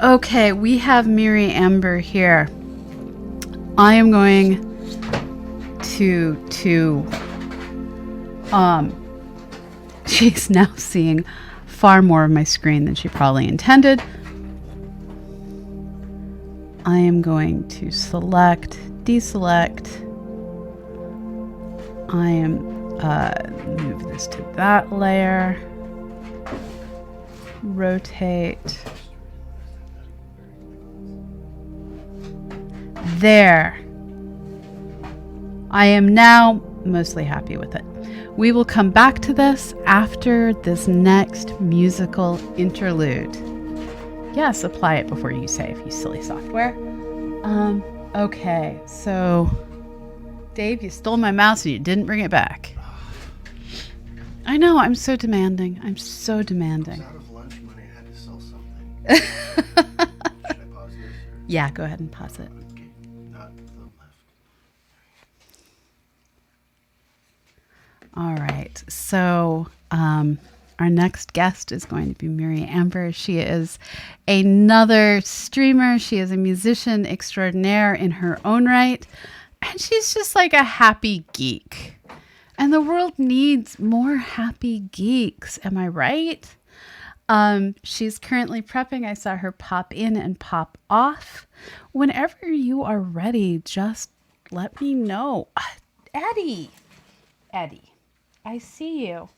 Okay, we have Meri Amber here. I am going to she's now seeing far more of my screen than she probably intended. I am going to select, deselect. I am move this to that layer. Rotate. There. I am now mostly happy with it. We will come back to this after this next musical interlude. Yes, apply it before you save, you silly software. Okay, so Dave, you stole my mouse and you didn't bring it back. I know, I'm so demanding. I'm so demanding. I was out of lunch money. I had to sell something. Should I pause this? Yeah, go ahead and pause it. Okay, not the left. All right, so our next guest is going to be Meri Amber. She is another streamer. She is a musician extraordinaire in her own right. And she's just like a happy geek. And the world needs more happy geeks. Am I right? She's currently prepping. I saw her pop in and pop off. Whenever you are ready, just let me know. Eddie, I see you.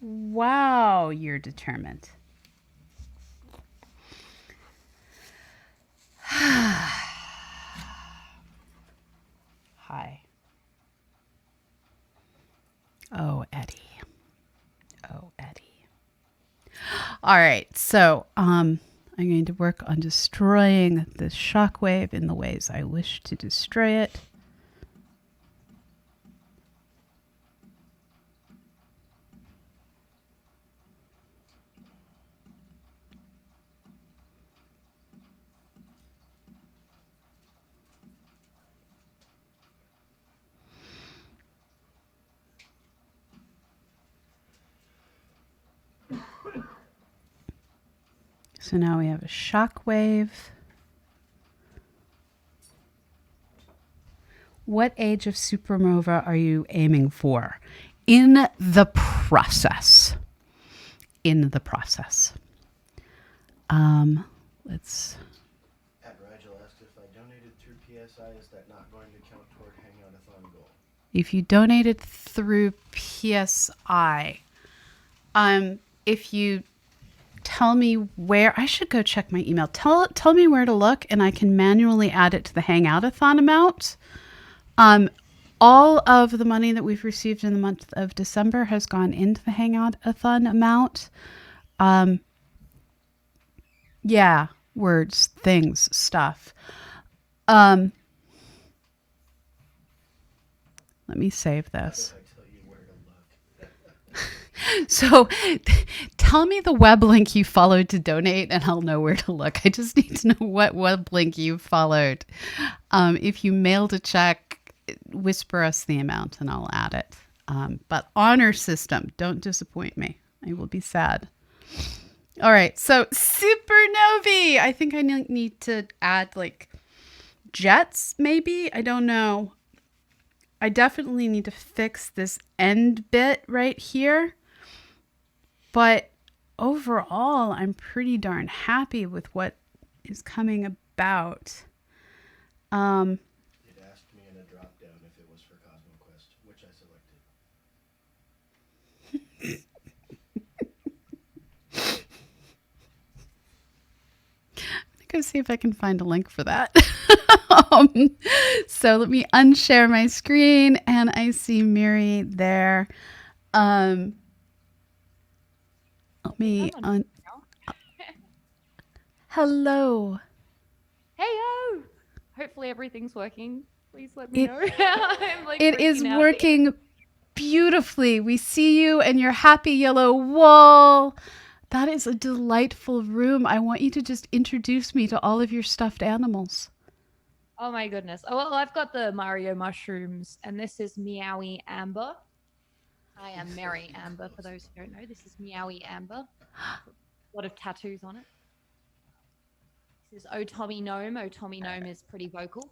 Wow, you're determined. Hi. Oh, Eddie. Oh, Eddie. All right, so I'm going to work on destroying this shockwave in the ways I wish to destroy it. So now we have a shockwave. What age of supernova are you aiming for? In the process. In the process. Let's. At Rigel asked if I donated through PSI, is that not going to count toward Hangout-a-thon goal? If you donated through PSI, if you tell me where, I should go check my email. Tell me where to look, and I can manually add it to the Hangout-a-thon amount. All of the money that we've received in the month of December has gone into the Hangout-a-thon amount. Yeah, words, things, stuff. Let me save this. I tell you where to look. So tell me the web link you followed to donate and I'll know where to look. I just need to know what web link you followed. If you mailed a check, whisper us the amount and I'll add it. But honor system, don't disappoint me. I will be sad. All right, so supernovae. I think I need to add like jets, maybe. I don't know. I definitely need to fix this end bit right here. But overall, I'm pretty darn happy with what is coming about. It asked me in a drop down if it was for Cosmo Quest, which I selected. Go see if I can find a link for that. So let me unshare my screen and I see Meri there. Let me Hello. Heyo! Hopefully everything's working. Please let me know. I'm like It is freaking out. working beautifully. We see you and your happy yellow wall. That is a delightful room. I want you to just introduce me to all of your stuffed animals. Oh my goodness. Oh, well, I've got the Mario mushrooms, and this is Meowie Amber. I am Meri Amber, for those who don't know. This is Meowie Amber. A lot of tattoos on it. This is Otomi Gnome. Otomi Gnome is pretty vocal.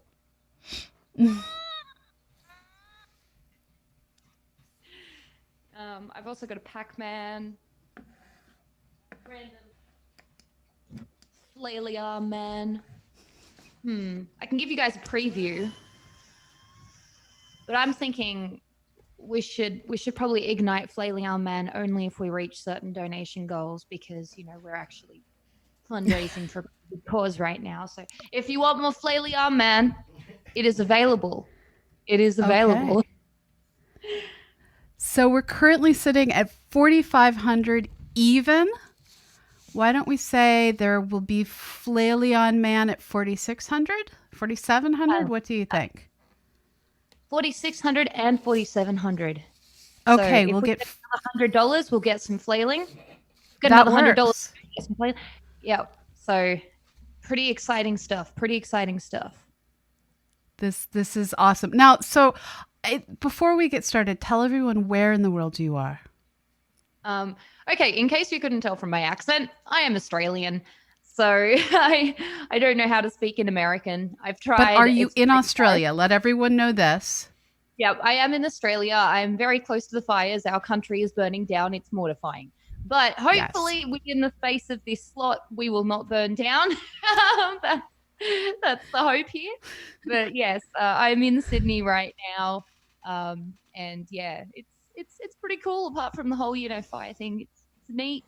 I've also got a Pac-Man. Random flailing arm man. I can give you guys a preview. But I'm thinking we should probably ignite Flailing Arm Man only if we reach certain donation goals, because, you know, we're actually fundraising for a good cause right now. So if you want more Flailing Arm Man, it is available. It is available. Okay. So we're currently sitting at 4,500 even. Why don't we say there will be Flailion Man at 4,600, 4,700? What do you think? 4,600 and 4,700. Okay, so we'll get $100. We'll get some flailing. Get that another $100. works. Get some flailing. Yeah. So pretty exciting stuff. This is awesome. Now, so before we get started, tell everyone where in the world you are. Okay, in case you couldn't tell from my accent, I am Australian. So I don't know how to speak in American. I've tried. But are you It's in pretty Australia? hard. Let everyone know this. Yeah, I am in Australia. I'm very close to the fires. Our country is burning down. It's mortifying. But hopefully within the space of this slot, we will not burn down. That's the hope here. But yes, I'm in Sydney right now. And yeah, it's pretty cool apart from the whole, you know, fire thing. It's neat.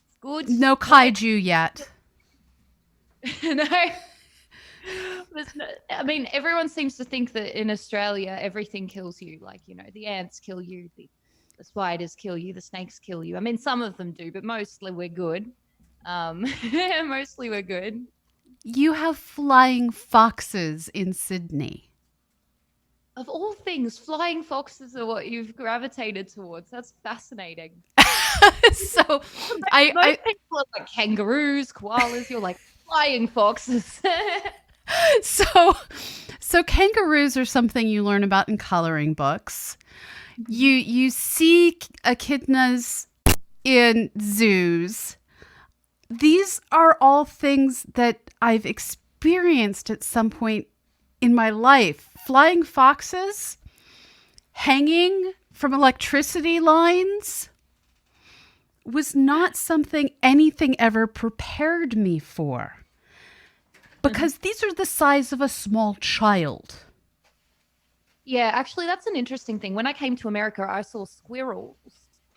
It's good. No kaiju yet. No. I mean, everyone seems to think that in Australia, everything kills you. Like, you know, the ants kill you, the spiders kill you, the snakes kill you. I mean, some of them do, but mostly we're good. Mostly we're good. You have flying foxes in Sydney. Of all things, flying foxes are what you've gravitated towards. That's fascinating. So Most people are like kangaroos, koalas. You're like flying foxes. So kangaroos are something you learn about in coloring books. You see echidnas in zoos. These are all things that I've experienced at some point in my life. Flying foxes, hanging from electricity lines, was not something anything ever prepared me for. Because these are the size of a small child. Yeah, actually, that's an interesting thing. When I came to America, I saw squirrels.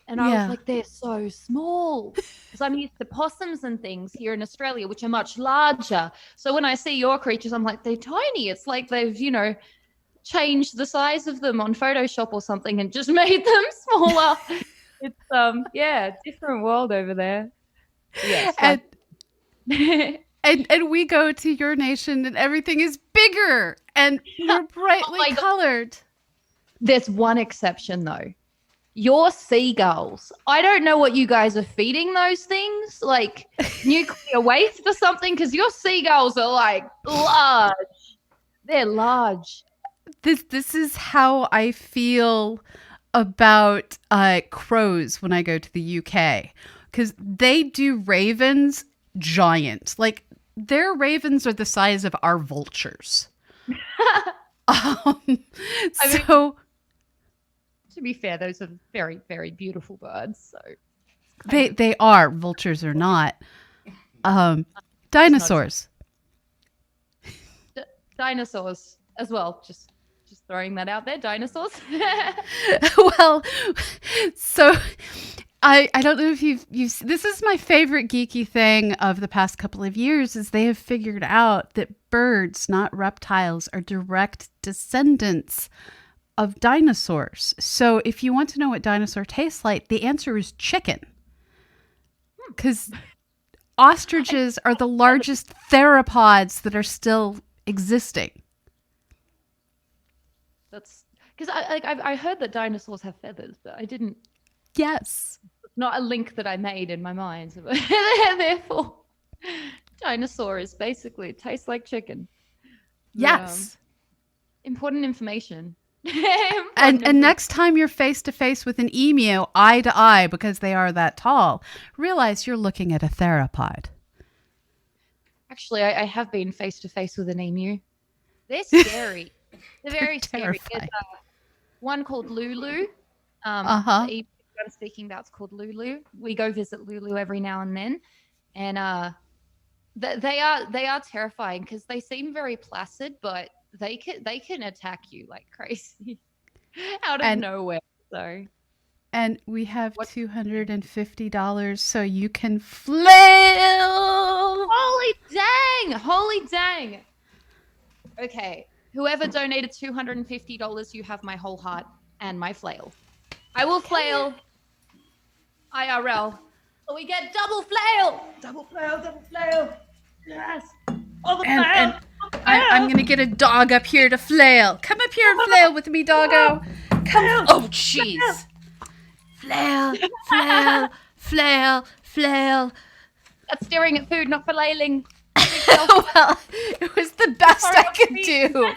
And I was like, they're so small. Because I'm used to possums and things here in Australia, which are much larger. So when I see your creatures, I'm like, they're tiny. It's like they've, you know, changed the size of them on Photoshop or something and just made them smaller. It's, yeah, different world over there. Yeah, and we go to your nation and everything is bigger and more brightly colored. There's one exception, though. Your seagulls. I don't know what you guys are feeding those things, like nuclear waste or something, because your seagulls are like large. They're large. This is how I feel about crows when I go to the UK, because they do ravens giant. Like, their ravens are the size of our vultures. To be fair, those are very, very beautiful birds. So they are. Vultures are not. Dinosaurs. Dinosaurs as well. Just throwing that out there. Dinosaurs. Well, so I don't know if you've this is my favorite geeky thing of the past couple of years, is they have figured out that birds, not reptiles, are direct descendants of dinosaurs. So if you want to know what dinosaur tastes like, the answer is chicken. Because ostriches are the largest theropods that are still existing. That's because I heard that dinosaurs have feathers, but I didn't. Yes. It's not a link that I made in my mind. Therefore, dinosaur is basically, it tastes like chicken. Yes. Important information. And next time you're face to face with an emu, eye to eye, because they are that tall, realize you're looking at a theropod. Actually, I have been face to face with an emu. They're scary. They're They're very scary. There's terrifying. one called Lulu. The Uh-huh. emu I'm speaking about is called Lulu. We go visit Lulu every now and then, and they are terrifying because they seem very placid, but they can attack you like crazy out of And nowhere. So we have what? $250 so you can flail. Holy dang! Holy dang! Okay, whoever donated $250, you have my whole heart and my flail. I will flail IRL. So we get double flail. Double flail, double flail. Yes. All the And flail. I'm gonna get a dog up here to flail. Come up here and flail with me, doggo. Come. Oh, jeez. Flail, flail, flail, flail. That's staring at food, not flailing. Well, it was the best Sorry, I could Sophie. do.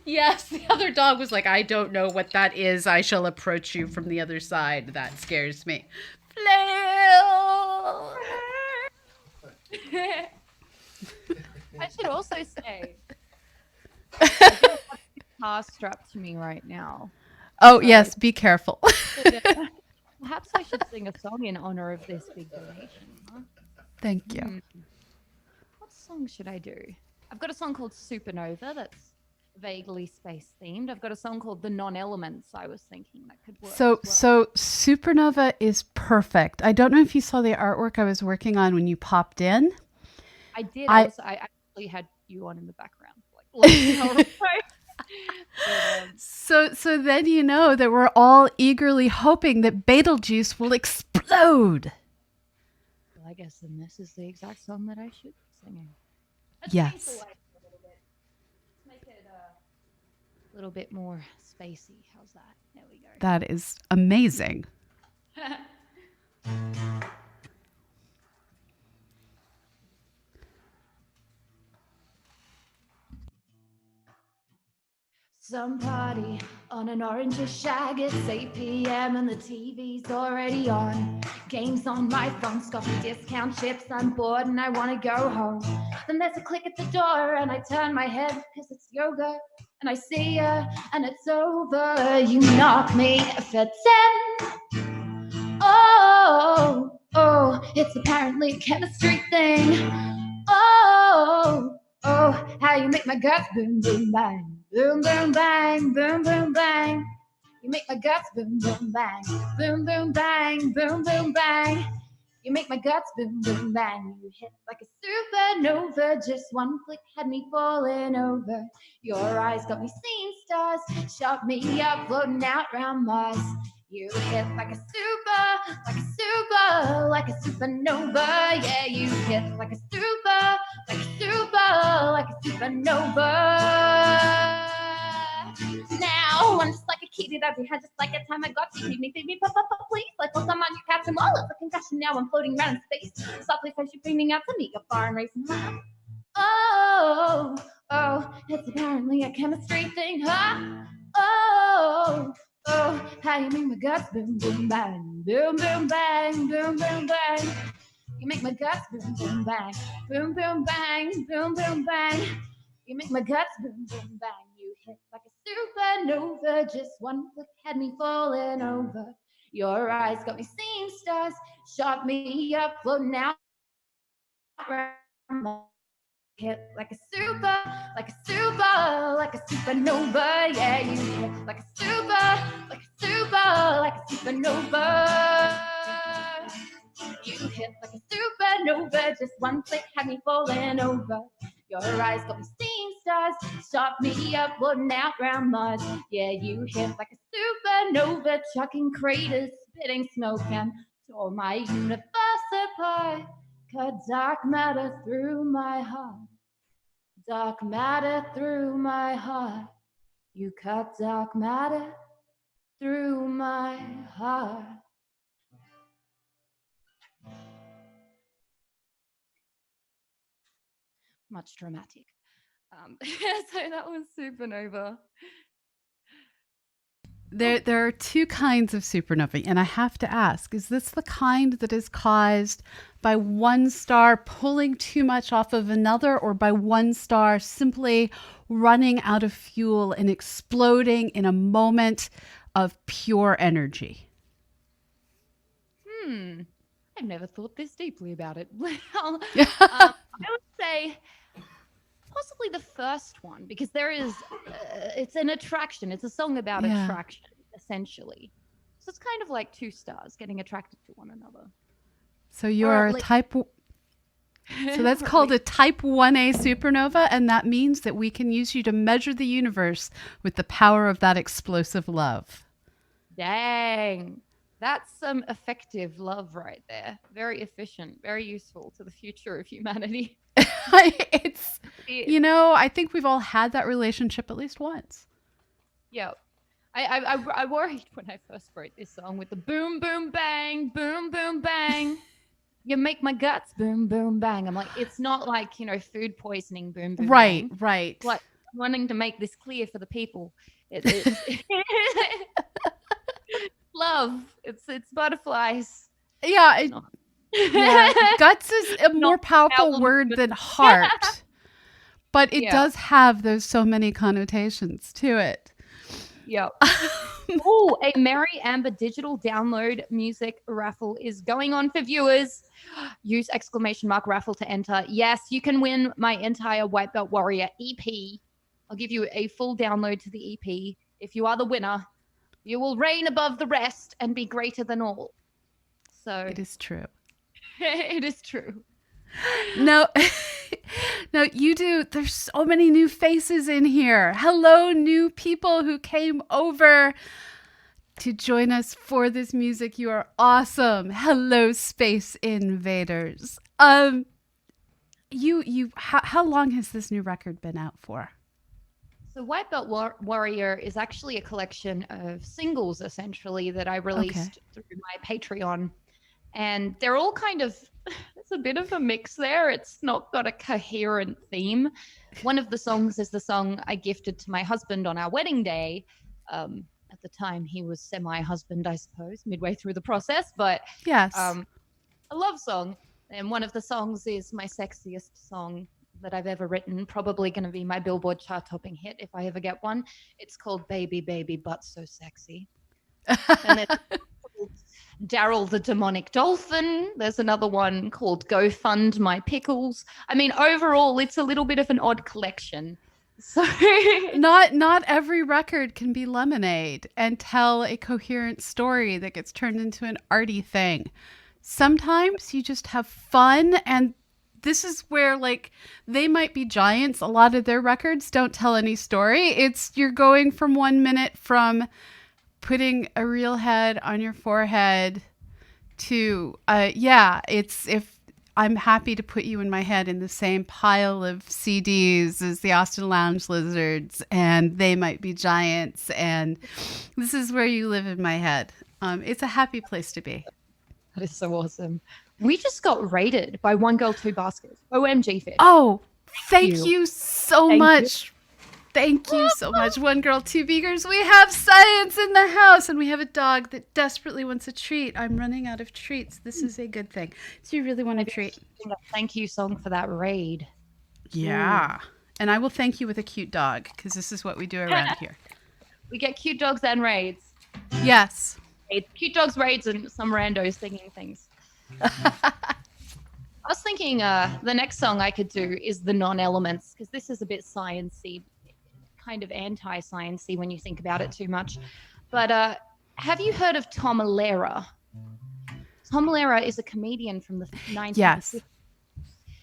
Yes, the other dog was like, I don't know what that is. I shall approach you from the other side. That scares me. Flail. I should also say, I do have a guitar strapped to me right now. Oh, So yes, be careful. perhaps I should sing a song in honor of this big donation. Huh? Thank you. What song should I do? I've got a song called Supernova that's vaguely space themed. I've got a song called The Non-Elements I was thinking that could work So, as well. Supernova is perfect. I don't know if you saw the artwork I was working on when you popped in. I did. I I actually had you on in the background for like an hour or so. so then you know that we're all eagerly hoping that Betelgeuse will explode. Well, I guess then this is the exact song that I should be singing. Let's change the Yes. lights a little bit. Let's make it a little bit more spacey. How's that? There we go. That is amazing. Some party on an orange shag. It's 8 p.m. and the TV's already on. Games on my phone, coffee discount chips. I'm bored and I want to go home. Then there's a click at the door and I turn my head because it's yoga. And I see ya and it's over. You knock me for 10. Oh, oh, it's apparently a chemistry thing. Oh, oh, how you make my guts boom, boom, bang. Boom, boom, bang, boom, boom, bang. You make my guts boom, boom, bang. Boom, boom, bang, boom, boom, bang. You make my guts boom, boom, bang. You hit like a supernova. Just one click had me falling over. Your eyes got me seeing stars. Shot me up, floating out round Mars. You hit like a supernova. Yeah, you hit like a supernova. Now I'm just like a kitty that behind, just like a time I got you. Feed me, pop, please. Like whilst I'm on your couch and wall, it's a concussion. Now I'm floating around in space. Softly, as you're beaming out to me, you're far and racing high. Oh, oh, it's apparently a chemistry thing, huh? Oh, oh, how you make my guts boom, boom, bang, boom, boom, bang, boom, boom, bang. You make my guts boom, boom, bang, boom, boom, bang, boom, boom, bang. You make my guts boom, boom, bang. You hit like a supernova. Just one click had me falling over. Your eyes got me seeing stars. Shot me up, floating out around my hit like a supernova. Yeah, you hit like a supernova. You hit like a supernova. Just one click had me falling over. Your eyes got me seeing stars. Shot me up, floating out round Mars. Yeah, you hit like a supernova. Chucking craters, spitting smoke, and tore my universe apart. Cut dark matter through my heart. Dark matter through my heart. You cut dark matter through my heart. Much dramatic. So that was Supernova. There are two kinds of supernovae, and I have to ask, is this the kind that is caused by one star pulling too much off of another, or by one star simply running out of fuel and exploding in a moment of pure energy? I've never thought this deeply about it. Well, I would say possibly the first one, because there is, it's an attraction. It's a song about attraction, essentially. So it's kind of like two stars getting attracted to one another. So you're so that's called a type 1A supernova, and that means that we can use you to measure the universe with the power of that explosive love. Dang. That's some effective love right there. Very efficient, very useful to the future of humanity. It's, I think we've all had that relationship at least once. Yeah. I worried when I first wrote this song with the boom, boom, bang, boom, boom, bang. You make my guts boom, boom, bang. I'm like, it's not like, food poisoning, boom, boom, bang. Right. Like, wanting to make this clear for the people. Love. It's butterflies. Yeah. Guts is a more powerful word than heart. But it does have those so many connotations to it. Yep. Oh, a Meri Amber digital download music raffle is going on for viewers. Use !raffle to enter. Yes, you can win my entire White Belt Warrior EP. I'll give you a full download to the EP. If you are the winner, you will reign above the rest and be greater than all. So it is true. It is true. No, you do. There's so many new faces in here. Hello, new people who came over to join us for this music. You are awesome. Hello, Space Invaders. How long has this new record been out for? So White Belt Warrior is actually a collection of singles, essentially, that I released through my Patreon. And they're all kind of, it's a bit of a mix there. It's not got a coherent theme. One of the songs is the song I gifted to my husband on our wedding day. At the time, he was semi-husband, I suppose, midway through the process. But yes, a love song. And one of the songs is my sexiest song that I've ever written, probably going to be my Billboard chart-topping hit if I ever get one. It's called Baby, Baby, But So Sexy. And it's called Daryl the Demonic Dolphin. There's another one called Go Fund My Pickles. I mean, overall, it's a little bit of an odd collection. So not every record can be lemonade and tell a coherent story that gets turned into an arty thing. Sometimes you just have fun, and this is where, like, They Might Be Giants, a lot of their records don't tell any story. It's you're going from 1 minute from putting a real head on your forehead to, it's if I'm happy to put you in my head in the same pile of CDs as the Austin Lounge Lizards and They Might Be Giants, and this is where you live in my head. It's a happy place to be. That is so awesome. We just got rated by One Girl, Two Baskets. OMG, Fish. Oh, thank you so much. Thank you so much. One Girl, Two Beakers. We have science in the house, and we have a dog that desperately wants a treat. I'm running out of treats. This is a good thing. Do you really want a treat? A thank you song for that raid. Yeah. And I will thank you with a cute dog, because this is what we do around here. We get cute dogs and raids. Yes. Cute dogs, raids, and some randos singing things. I was thinking the next song I could do is The Non-Elements, because this is a bit sciencey, kind of anti-sciencey when you think about it too much. But have you heard of Tom Lehrer? Tom Lehrer is a comedian from the 1950s. Yes.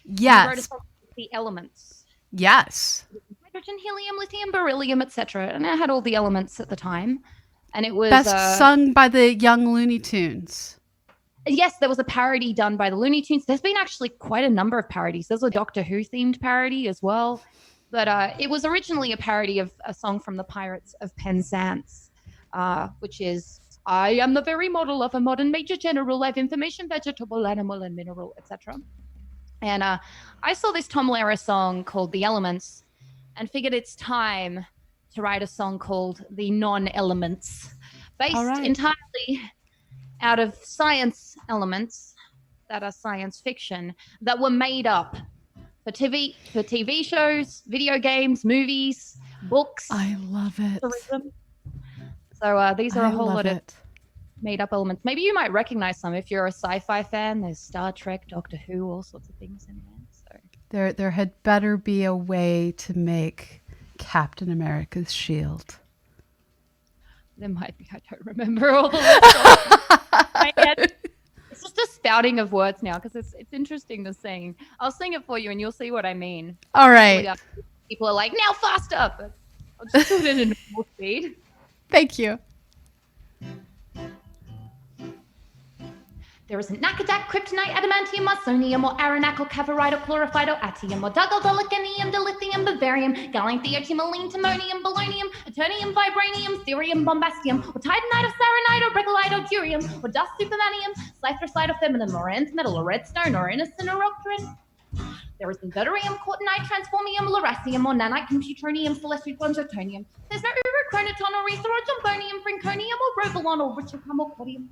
He wrote a song called The Elements. Yes. Hydrogen, helium, lithium, beryllium, etc. And it had all the elements at the time. And it was best sung by the Young Looney Tunes. Yes, there was a parody done by the Looney Tunes. There's been actually quite a number of parodies. There's a Doctor Who themed parody as well. But it was originally a parody of a song from the Pirates of Penzance, which is, I am the very model of a modern major general. I have information, vegetable, animal, and mineral, etc. And I saw this Tom Lehrer song called The Elements and figured it's time to write a song called The Non-Elements. based entirely out of science elements that are science fiction that were made up for TV shows, video games, movies, books. I love it. Tourism. So these are a whole lot of made up elements. Maybe you might recognize some if you're a sci-fi fan. There's Star Trek, Doctor Who, all sorts of things in there. So there had better be a way to make Captain America's shield. There might be. I don't remember all the words. It's just a spouting of words now because it's interesting to sing. I'll sing it for you and you'll see what I mean. All right. People are like, now faster, but I'll just do it in normal speed. Thank you. There isn't Nakadak, Kryptonite, Adamantium, Arsonium, or Arenacle, Cavorite, or Chlorophyte, or Atium, or Duggal, Dolicanium, Dilithium, Bavarium, Gallium, Theotimolene, Timonium, Polonium, Eternium, Vibranium, Therium, Bombastium, or Titanite, or Saronite, or Bricolite, or Durium, or Dust Supermanium, Cyphercite, or Feminine, or Antimetal, or Redstone, or Innocent, or Octarine. There is Inverterium, Cortonite, Transformium, Luracium, or Nanite, Computronium, Celestial, Zirconium. There's no Urochronoton, or Ether, or Jombonium, Brinconium, or Rovolon, or Richicum, or Codium.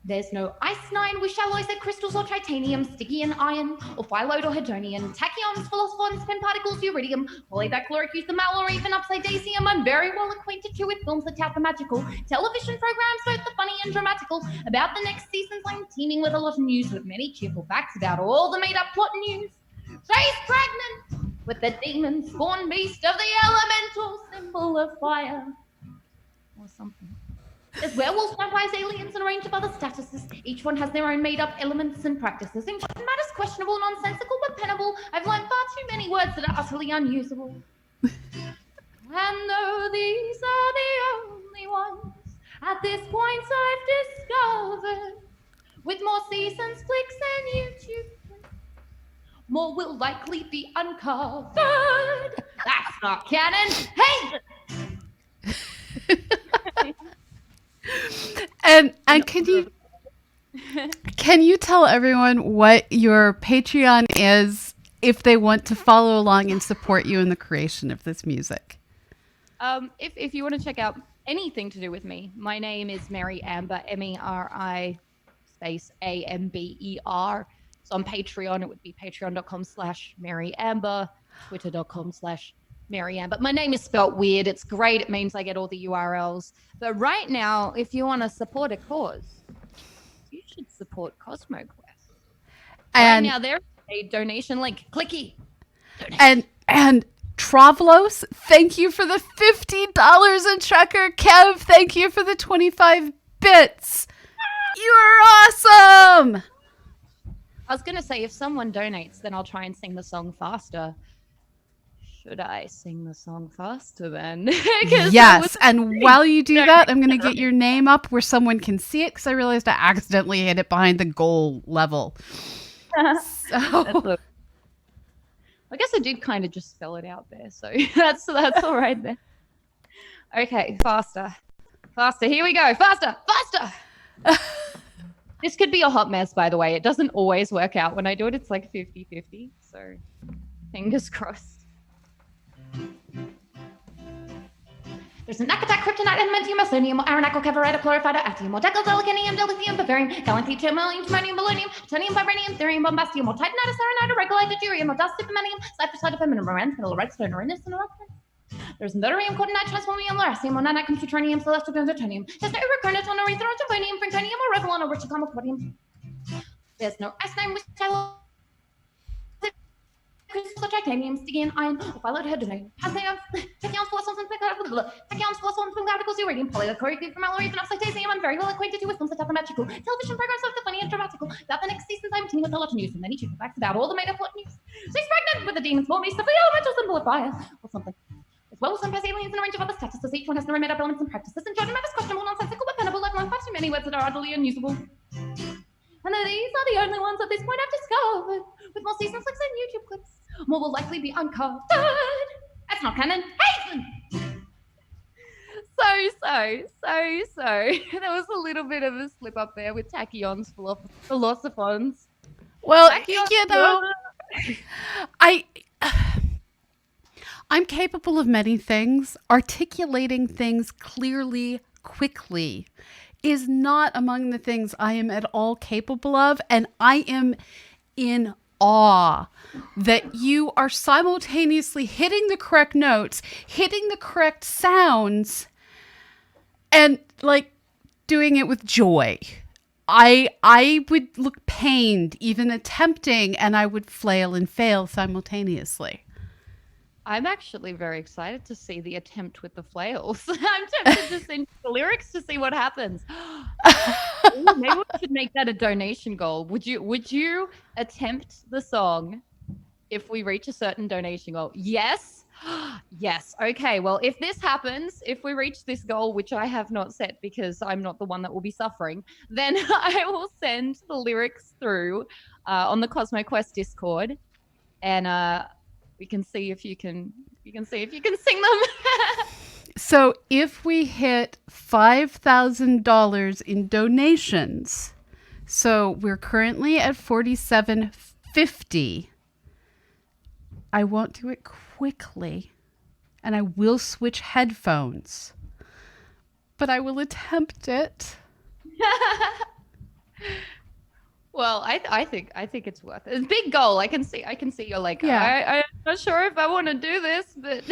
There's no Ice-9, wish alloys that crystals or titanium, Stygian iron, or Phylode or Hedonian, tachyons, philosophons, spin particles, uridium, polydichloric ethymal, or even upsidasium. I'm very well acquainted too with films that tout the magical, television programs, both the funny and dramatical. About the next seasons, I'm teeming with a lot of news, with many cheerful facts about all the made-up plot news. She's pregnant with the demon-spawn beast of the elemental symbol of fire, or something. There's werewolves, vampires, aliens, and a range of other statuses. Each one has their own made-up elements and practices. In matters questionable, nonsensical, but pennable, I've learned far too many words that are utterly unusable. And though these are the only ones at this point I've discovered, with more seasons, clicks, and YouTube clicks, more will likely be uncovered. That's not canon. Hey! And can you tell everyone what your Patreon is if they want to follow along and support you in the creation of this music? If you want to check out anything to do with me, my name is Meri Amber, Meri space Amber. So on Patreon, it would be patreon.com/Meri Amber, twitter.com/Meri Amber. My name is spelt weird. It's great. It means I get all the URLs. But right now, if you want to support a cause, you should support CosmoQuest. And right now, there's a donation link. Clicky. Donate. And Travlos, thank you for the $50 in Trekker. Kev, thank you for the 25 bits. You're awesome. I was going to say, if someone donates, then I'll try and sing the song faster. Should I sing the song faster then? Yes. And while you do that, I'm going to get your name up where someone can see it because I realized I accidentally hit it behind the goal level. So. I guess I did kind of just spell it out there. So that's all right there. Okay. Faster. Here we go. Faster. This could be a hot mess, by the way. It doesn't always work out. When I do it, it's like 50-50. So fingers crossed. There's an Nakatak, Kryptonite, Adamantium, Arsonium, Arenacle, Cavorite, Chlorophyte, Atium, or Duggal, Dolicanium, Dilithium, Bavarium, Gallium, Theotimolene, Timonium, Polonium, Eternium, Vibranium, Therium, Bombastium, or Titanite, Saronite, or Bricolite, Durium, or Dust Supermanium, Cyphercite, Feminine, or Antimetal, or Redstone, or Innocent, or Octarine. There's Inverterium, Cortonite, Transformium, Luracium, or Nanite, Computronium, Celestial, Zirconium. There's no Urochronoton, or Ether, or Jombonium, Brinconium, or Rovolon, or Richicum, or Codium. There's no Ice-9, which I will... crystals or titanium, Stygian iron, or Phylode or Hedonium. Tachyons, philosophons, and particles, uridium, polydichloric ethymal, or even upsidasium. I'm very well acquainted with films that have the magical television programs of the funny and dramatical. About the next seasons, I'm teaming with a lot of news and many cheerful facts about all the made-up plot news. She's pregnant with the demon's small beast of the elemental symbol of fire, or something. As well as some aliens and a range of other statuses, each one has their own made-up elements and practices, and judgment matters questionable, nonsensical, but pennable. I've learned far too many words that are utterly unusable. And these are the only ones at this point I've discovered, with more seasons, clicks, and YouTube clips. More will likely be uncovered. That's not canon. Hey! So. There was a little bit of a slip up there with tachyons, philosophons. Well, Tachyons, you know, I'm capable of many things. Articulating things clearly, quickly is not among the things I am at all capable of. And I am in awe that you are simultaneously hitting the correct notes, hitting the correct sounds, and like doing it with joy. I would look pained even attempting, and I would flail and fail simultaneously. I'm actually very excited to see the attempt with the flails. I'm tempted to send the lyrics to see what happens. Ooh, maybe we should make that a donation goal. Would you attempt the song if we reach a certain donation goal? Yes. Yes. Okay. Well, if this happens, if we reach this goal, which I have not set because I'm not the one that will be suffering, then I will send the lyrics through on the Cosmo Quest Discord, and we can see if you can sing them. So if we hit $5,000 in donations, so we're currently at $47.50. I won't do it quickly, and I will switch headphones, but I will attempt it. Well, I think it's worth it. It's a big goal. I can see you're like, Yeah. I'm not sure if I want to do this, but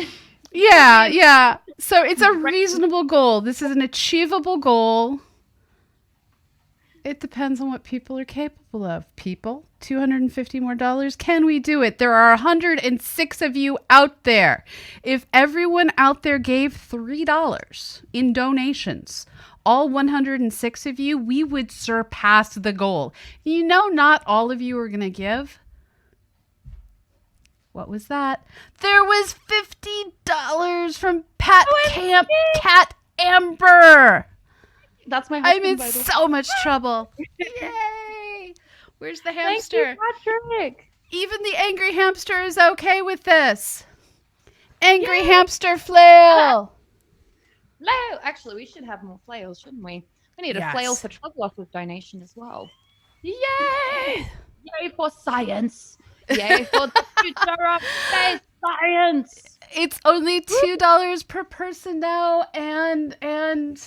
Yeah. So it's a reasonable goal. This is an achievable goal. It depends on what people are capable of. People, $250 more. Can we do it? There are 106 of you out there. If everyone out there gave $3 in donations, all 106 of you, we would surpass the goal. You know, not all of you are going to give. What was that? There was $50 from Pat Camp Cat Amber. that's my I'm husband, in by the way. so much trouble. Yay! Where's the hamster? Thank you, Patrick. Even the angry hamster is okay with this. Angry hamster flail. No, actually, we should have more flails, shouldn't we? We need a flail Yes. for Trouble Off with donation as well. Yay! Yay for science. Yay for the future of space science. It's only $2 per person now, and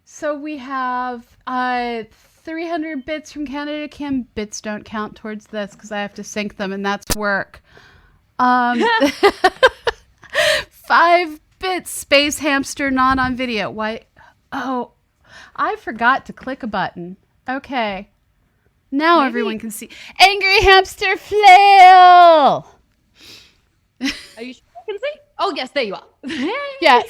so we have 300 bits from Canada. Cam, bits don't count towards this because I have to sync them, and that's work. 5 bits, space hamster not on video. Why? Oh, I forgot to click a button. Okay. Now Maybe. everyone can see. Angry hamster flail. Are you sure I can see? Oh, yes, there you are. Yes.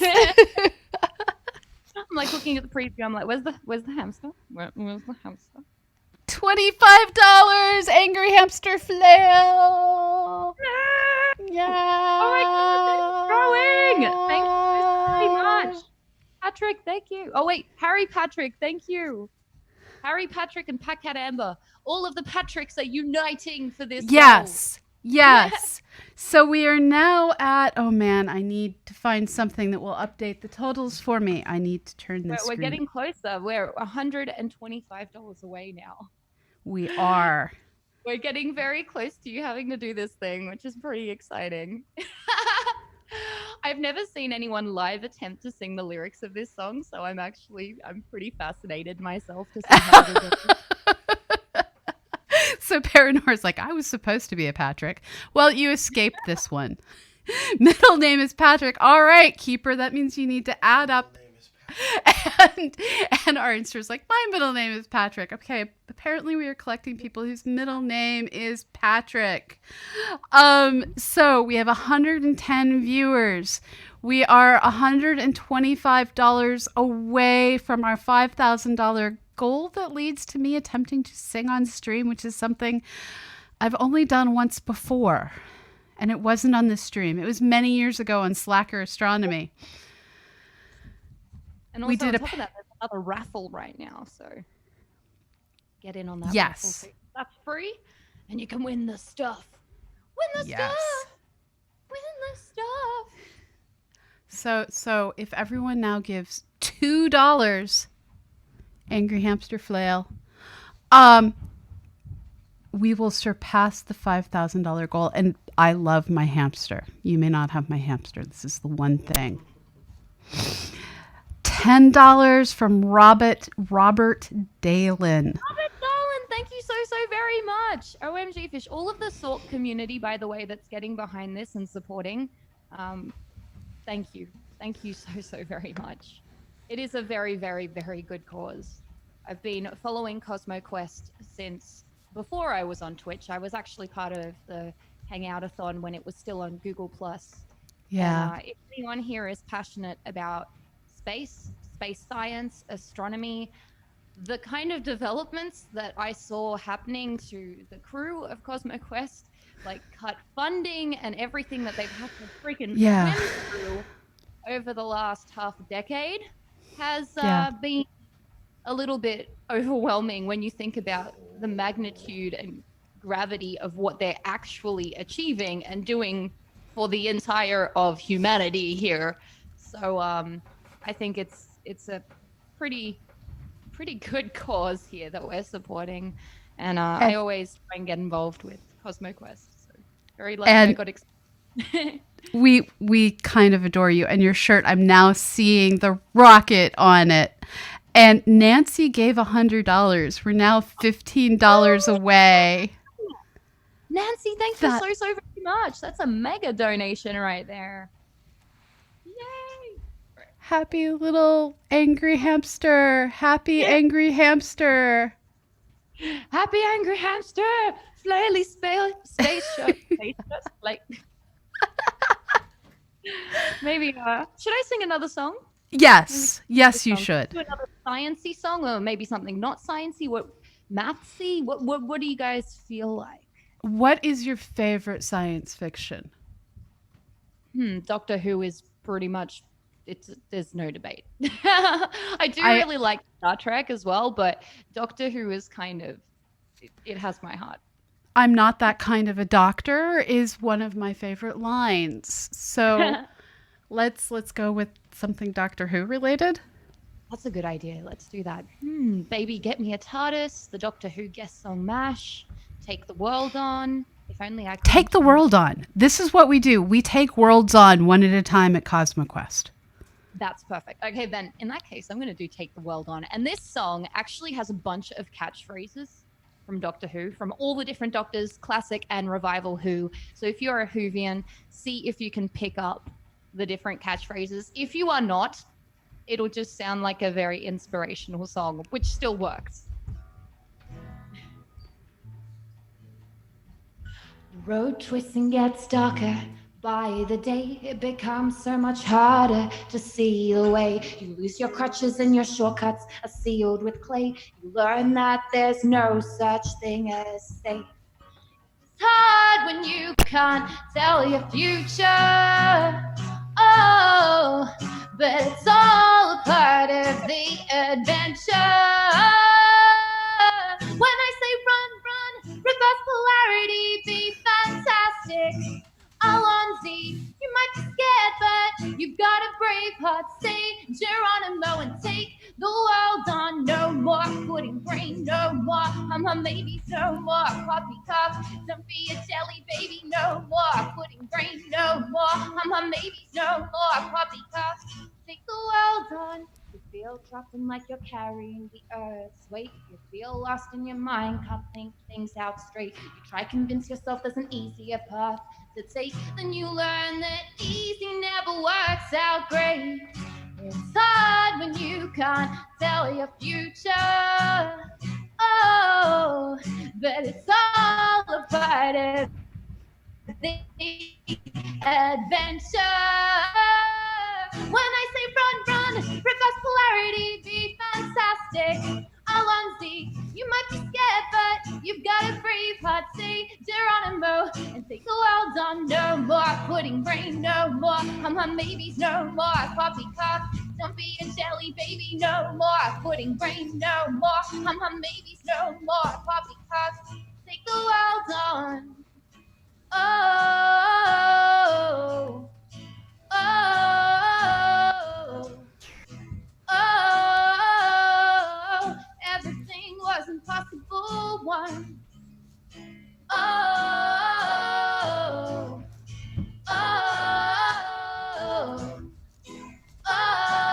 I'm like looking at the preview. I'm like, where's the hamster? Where's the hamster? $25. Angry hamster flail. Yeah. Oh my God, it's growing. Thank you so much. Patrick, thank you. Oh, wait. Harry Patrick, thank you. Harry Patrick and Pat Amber. All of the Patricks are uniting for this goal. Yes. So we are now at, oh man, I need to find something that will update the totals for me. I need to turn this We're screen. getting closer. We're $125 away now. We are. We're getting very close to you having to do this thing, which is pretty exciting. I've never seen anyone live attempt to sing the lyrics of this song, so I'm pretty fascinated myself to see how they do it. So Paranor's like, I was supposed to be a Patrick. Well, you escaped this one. Middle name is Patrick. All right, Keeper. That means you need to add up. And our answer's like, my middle name is Patrick. Okay, apparently we are collecting people whose middle name is Patrick. So we have 110 viewers. We are $125 away from our $5,000 goal that leads to me attempting to sing on stream, which is something I've only done once before. And it wasn't on this stream. It was many years ago on Slacker Astronomy. And also We did on a top of that, there's another raffle right now, so get in on that Yes. raffle too. That's free, and you can win the stuff. Win the Yes. stuff. Win the stuff. So if everyone now gives $2, Angry Hamster Flail, we will surpass the $5,000 goal. And I love my hamster. You may not have my hamster. This is the one thing. $10 from Robert Dalen. Robert Nolan, thank you so very much. OMG Fish. All of the salt community, by the way, that's getting behind this and supporting. Thank you. Thank you so very much. It is a very good cause. I've been following CosmoQuest since before I was on Twitch. I was actually part of the Hangout-a-thon when it was still on Google Plus. Yeah. And, if anyone here is passionate about space science, astronomy, the kind of developments that I saw happening to the crew of CosmoQuest, like cut funding and everything that they've had to freaking swim through over the last half a decade, has been a little bit overwhelming when you think about the magnitude and gravity of what they're actually achieving and doing for the entire of humanity here. So I think it's a pretty good cause here that we're supporting, and I always try and get involved with CosmoQuest. So very lucky I got we kind of adore you, and your shirt, I'm now seeing the rocket on it. And Nancy gave $100. We're now $15 away. Nancy, thank you so very much. That's a mega donation right there. Yay! Happy little angry hamster. Happy angry hamster. Happy angry hamster. Slightly space shot. Like maybe should I sing another song? Yes, you should. Do another sciencey song, or maybe something not sciencey. What mathsy? What do you guys feel like? What is your favorite science fiction? Doctor Who is pretty much. There's no debate. I really like Star Trek as well, but Doctor Who is kind of. It has my heart. I'm not that kind of a doctor is one of my favorite lines. So let's go with something Doctor Who related. That's a good idea. Let's do that. Baby, get me a TARDIS. The Doctor Who guest song MASH. Take the world on. If only I could. Take the world on. This is what we do. We take worlds on one at a time at CosmoQuest. That's perfect. Okay, then in that case, I'm going to do Take the World On. And this song actually has a bunch of catchphrases from Doctor Who, from all the different Doctors, classic and revival Who. So if you're a Whovian, see if you can pick up the different catchphrases. If you are not, it'll just sound like a very inspirational song, which still works. The road twists and gets darker. By the day, it becomes so much harder to see the way. You lose your crutches and your shortcuts are sealed with clay. You learn that there's no such thing as safe. It's hard when you can't tell your future. Oh, but it's all a part of the adventure. When I say run, reverse polarity, be fantastic. Alonzi, you might be scared, but you've got a brave heart. Say Geronimo and take the world on. No more pudding brain, no more babies, no more poppycock. Don't be a jelly baby, no more pudding brain, no more babies, no more poppycock. Take the world on. You feel dropping like you're carrying the earth's weight. You feel lost in your mind, can't think things out straight. You try to convince yourself there's an easier path to take, then you learn that easy never works out great. It's hard when you can't tell your future. Oh, but it's all a part of the adventure. When I say run, reverse polarity, be fantastic. Alonzi, you might be scared, but you've got a brave heart. Say Geronimo and take the world on. No more pudding brain, no more babies, no more poppycock. Don't be a jelly baby, no more pudding brain, no more babies, no more poppycock. Take the world on. Oh, oh, oh, everything was impossible once. Oh, oh, oh,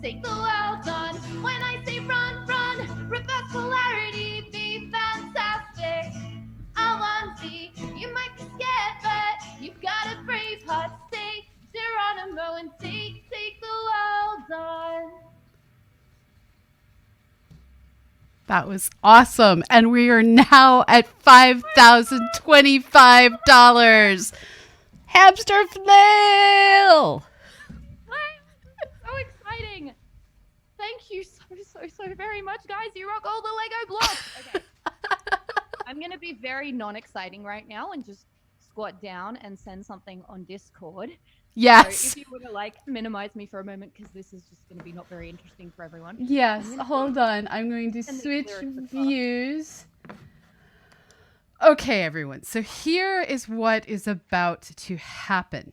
take the world on. When I say run, run, reverse polarity, be fantastic. I want thee. You might be scared, but you've got a brave heart. Stay Geronimo and take the world on. That was awesome. And we are now at $5,025. Hamster flail. So exciting. Thank you so very much, guys. You rock all the Lego blocks. Okay. I'm going to be very non-exciting right now and just squat down and send something on Discord. Yes. So if you want to minimize me for a moment, because this is just going to be not very interesting for everyone. Yes. Hold on. I'm going to switch views. Okay, everyone. So here is what is about to happen.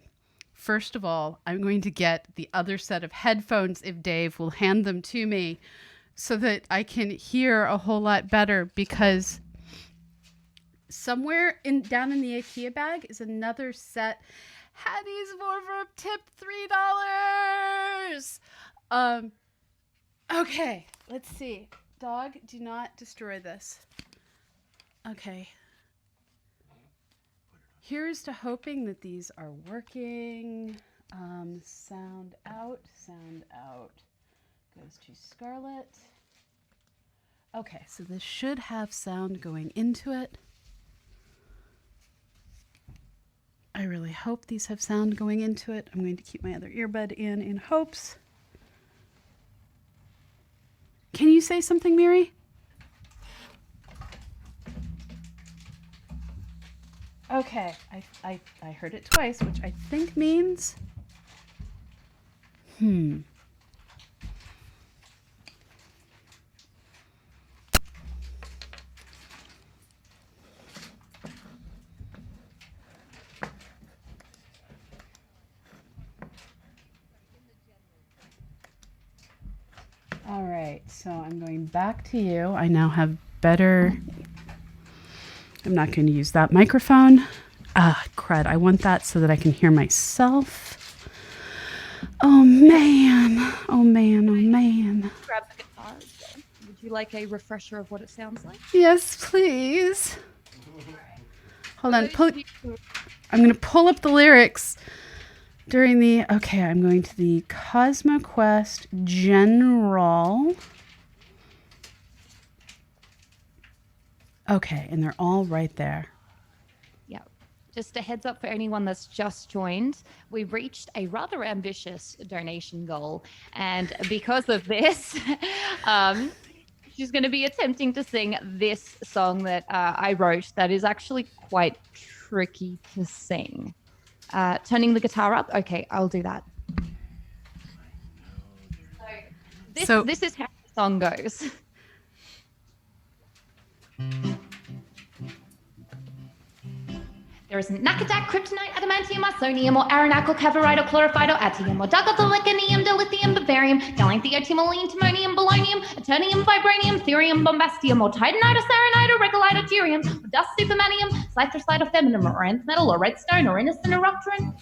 First of all, I'm going to get the other set of headphones if Dave will hand them to me so that I can hear a whole lot better, because somewhere down in the IKEA bag is another set. Hattie's wardrobe tip $3. Okay, let's see. Dog, do not destroy this. Okay. Here's to hoping that these are working. Sound out. Goes to Scarlett. Okay, so this should have sound going into it. I really hope these have sound going into it. I'm going to keep my other earbud in hopes. Can you say something, Meri? Okay, I heard it twice, which I think means... All right, so I'm going back to you. I now have better... I'm not going to use that microphone. Crud. I want that so that I can hear myself. Oh, man. Grab the guitar. Would you like a refresher of what it sounds like? Yes, please. Hold on. I'm going to pull up the lyrics during the... Okay, I'm going to the Cosmo Quest General... Okay, and they're all right there. Yeah. Just a heads up for anyone that's just joined. We've reached a rather ambitious donation goal. And because of this, she's going to be attempting to sing this song that I wrote that is actually quite tricky to sing. Turning the guitar up? Okay, I'll do that. So this is how the song goes. There isn't Nakadak, Kryptonite, Adamantium, Isonium, or Aranac, or Cavorite, or Chlorophyte, or Atium, or Dagadolithinium, Dilithium, Bavarium, Galanthiotimoline, Timonium, Bolonium, Eternium, Vibranium, Therium, Bombastium, or Titanite, or Saronite, or Regalite, or Durium, or Dust Supermanium, Cythrosite, or Feminum, or Nth Metal, or Redstone, or Innocent, or Rupturin.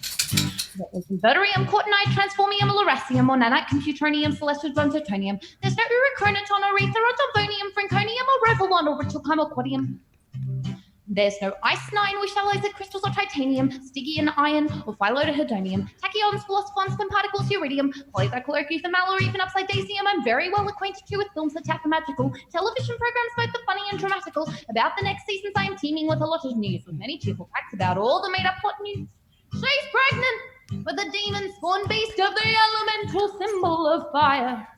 Verterium, Cortinite, Transformium, Luracium, or Nanite, Computronium, Celestial Bronzotonium. There's no Uricronaton, or Ether, or Tombonium, Franconium, or Rovolon, or Ritualcum, or Quadium. There's no Ice-9, which alloys the crystals or titanium, Stygian iron, or phyllodohedonium, tachyons, philosophons, spin particles, uridium, polycyclic ether mal, or even upside-dacium. I'm very well acquainted too with films that tap the magical, television programs both the funny and dramatical. About the next seasons, I am teeming with a lot of news, with many cheerful facts about all the made-up plot news. She's pregnant with the demon-spawn beast of the elemental symbol of fire,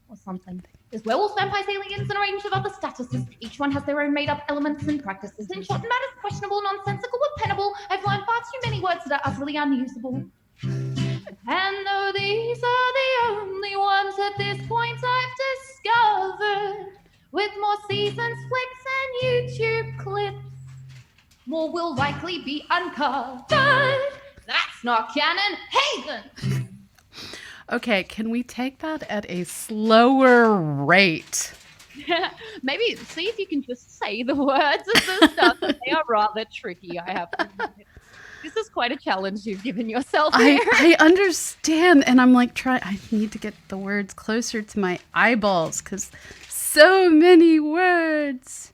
or something. There's werewolves, vampires, aliens, and a range of other statuses. Each one has their own made-up elements and practices. In short, matters questionable, nonsensical, but pennable. I've learned far too many words that are utterly unusable. And though these are the only ones at this point I've discovered, with more seasons, flicks, and YouTube clips, more will likely be uncovered. That's not canon. Haven! Okay, can we take that at a slower rate? Maybe see if you can just say the words of the stuff. They are rather tricky, I have to admit. This is quite a challenge you've given yourself here. I understand, and I'm like, I need to get the words closer to my eyeballs because so many words.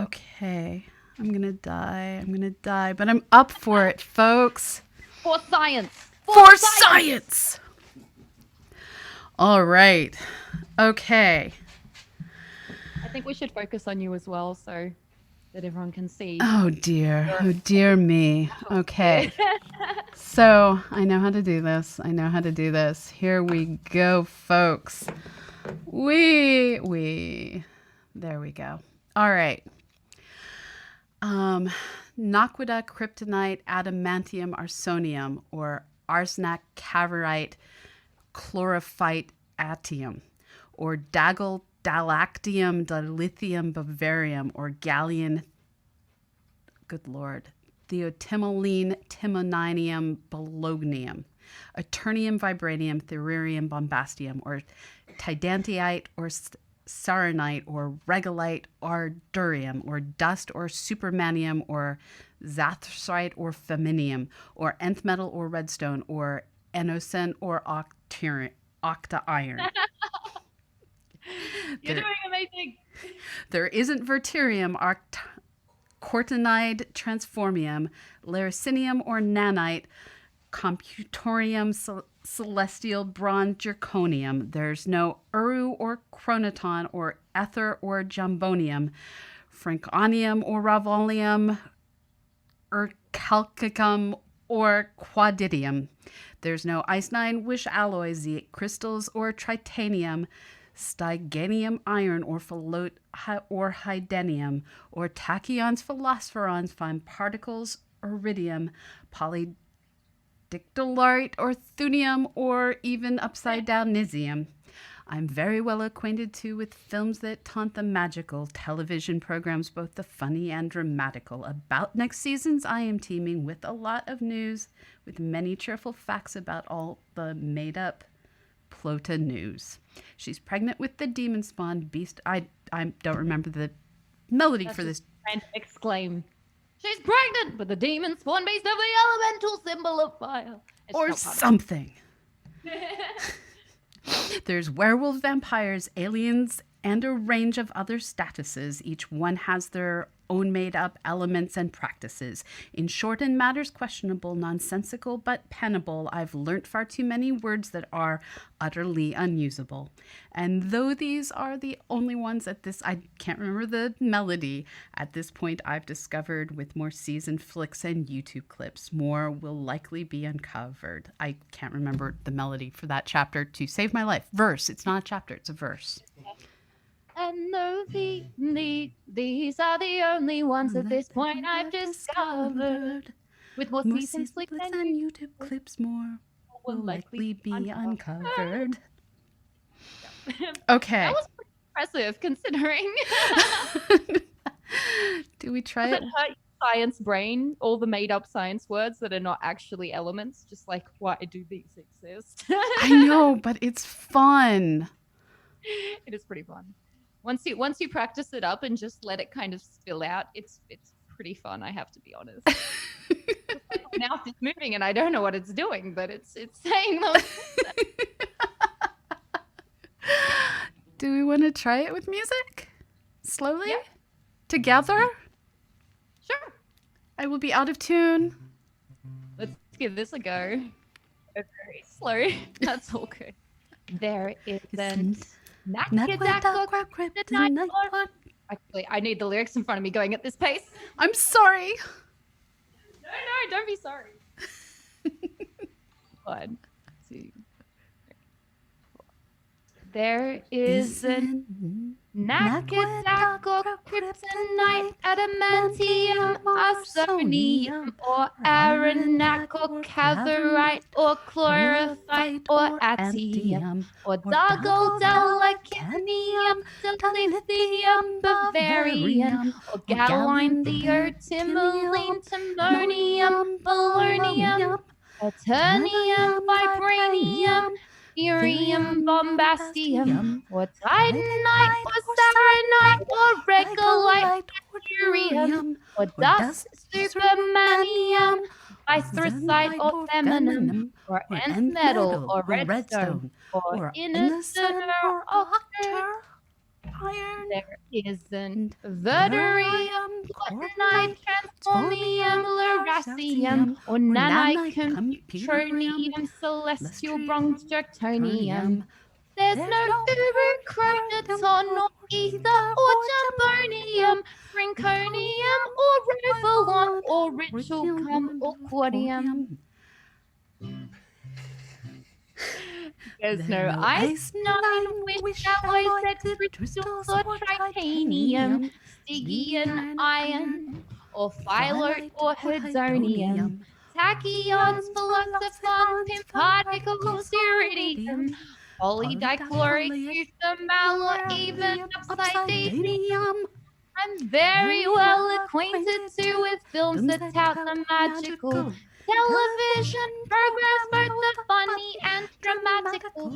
Okay, I'm gonna die, but I'm up for it, folks. For science. For science. All right. Okay. I think we should focus on you as well so that everyone can see. Oh dear me. Okay. So I know how to do this. Here we go, folks. There we go. All right. Naquita, kryptonite, adamantium, arsonium, or arsenic, cavorite, chlorophyte, atium, or daggle, dalactium, dilithium, bavarium, or gallium, good Lord, theotimolene, timonium, bolognium, eternium, vibranium, therium, bombastium, or tidantiite, or saronite, or regolite, or durium, or dust, or supermanium, or zathrite, or feminium, or nth metal, or redstone, or enocen, or octa iron. You're doing amazing. There isn't verterium, cortinide, transformium, laricinium, or nanite, computorium, celestial, bronze, zirconium. There's no uru or chronoton, or ether, or jambonium, franconium, or ravolium, calcicum, or quadidium. There's no icenine, wish alloys, zeate crystals, or tritanium, styganium, iron, or or hydenium, or tachyons, phosphorons, fine particles, iridium, polydictylite, or thunium, or even upside down nisium. I'm very well acquainted too with films that taunt the magical, television programs both the funny and dramatical. About next seasons, I am teeming with a lot of news, with many cheerful facts about all the made-up Plota news. She's pregnant with the demon spawn beast. I don't remember the melody for this. And exclaim, she's pregnant with the demon spawn beast of the elemental symbol of fire. Or something. There's werewolves, vampires, aliens, and a range of other statuses. Each one has their own made-up elements and practices. In short, in matters questionable, nonsensical, but pennable, I've learnt far too many words that are utterly unusable. And though these are the only ones I can't remember the melody, at this point I've discovered with more seasoned flicks and YouTube clips. More will likely be uncovered. I can't remember the melody for that chapter to save my life. Verse. It's not a chapter, it's a verse. And though these are the only ones at this point I've discovered. With more seasons flicks and YouTube clips, more will likely be uncovered. Okay. That was pretty impressive considering. Do we try Does it? it hurt your science brain? All the made up science words that are not actually elements, just like, why do these exist? I know, but it's fun. It is pretty fun. Once you practice it up and just let it kind of spill out, it's pretty fun, I have to be honest. My mouth is moving and I don't know what it's doing, but it's saying those. Do we want to try it with music? Slowly? Yeah. Together? Sure. I will be out of tune. Let's give this a go. Go very slow. That's all good. There isn't Actually, I need the lyrics in front of me going at this pace. I'm sorry. No, don't be sorry. 1, 2, 3, 4. There isn't Nakidak or kryptonite, adamantium, arsonium, or aranak or catherite, or chlorophyte, or atium, or dagodelacanium, dilithium, bavarium, or galline, theotimolene, timonium, polonium, eternium, vibranium, irium, bombastium, or titanite, or saronite, or regolite, or durium, or dust, supermanium, anthracite or feminine, or nth metal or redstone, or innocent or octa. Iron, there isn't verderium, platinite, transformium, lerasium, or nanite, computronium, celestial bronze, zirconium. There's no chromatoton, or ether, or jambonium, rinconium, or robolon, or ritualcum, or quardium. There's no ice nine, which alloys that crystals or titanium, stygian iron, or phyllote or hydronium, tachyons, philosophon, particles, iridium, polydichloric, euthemal, or even obsidian. I'm very well acquainted too with films that tout the magical. Television programs, both the funny and dramatical.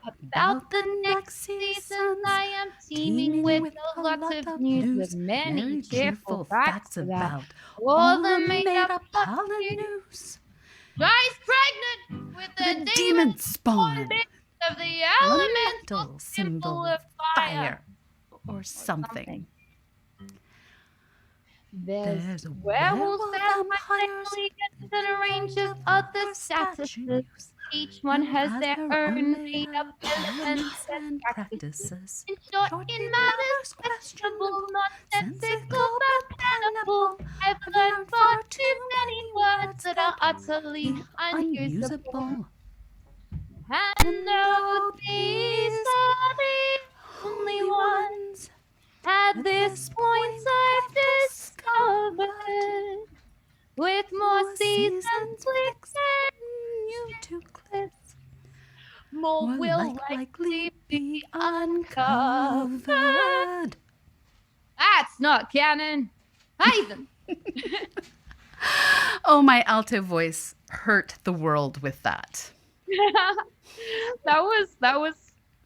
About the next season, I am teeming with a lot of news, with many cheerful facts about all the made-up pollen news. Guy's pregnant with the demon spawn of the elemental symbol of fire, or something. There's werewolves, vampires, and a range of other statuses. Each one has their own made-up elements and practices. In short, in matters questionable, nonsensical, but tenable, I've learned far too many words that are utterly unusable. And though these are the only ones at this point I've discovered, with more seasons clicks and YouTube clips, more will likely be uncovered. That's not canon. Ivan. Oh, my alto voice hurt the world with that. that was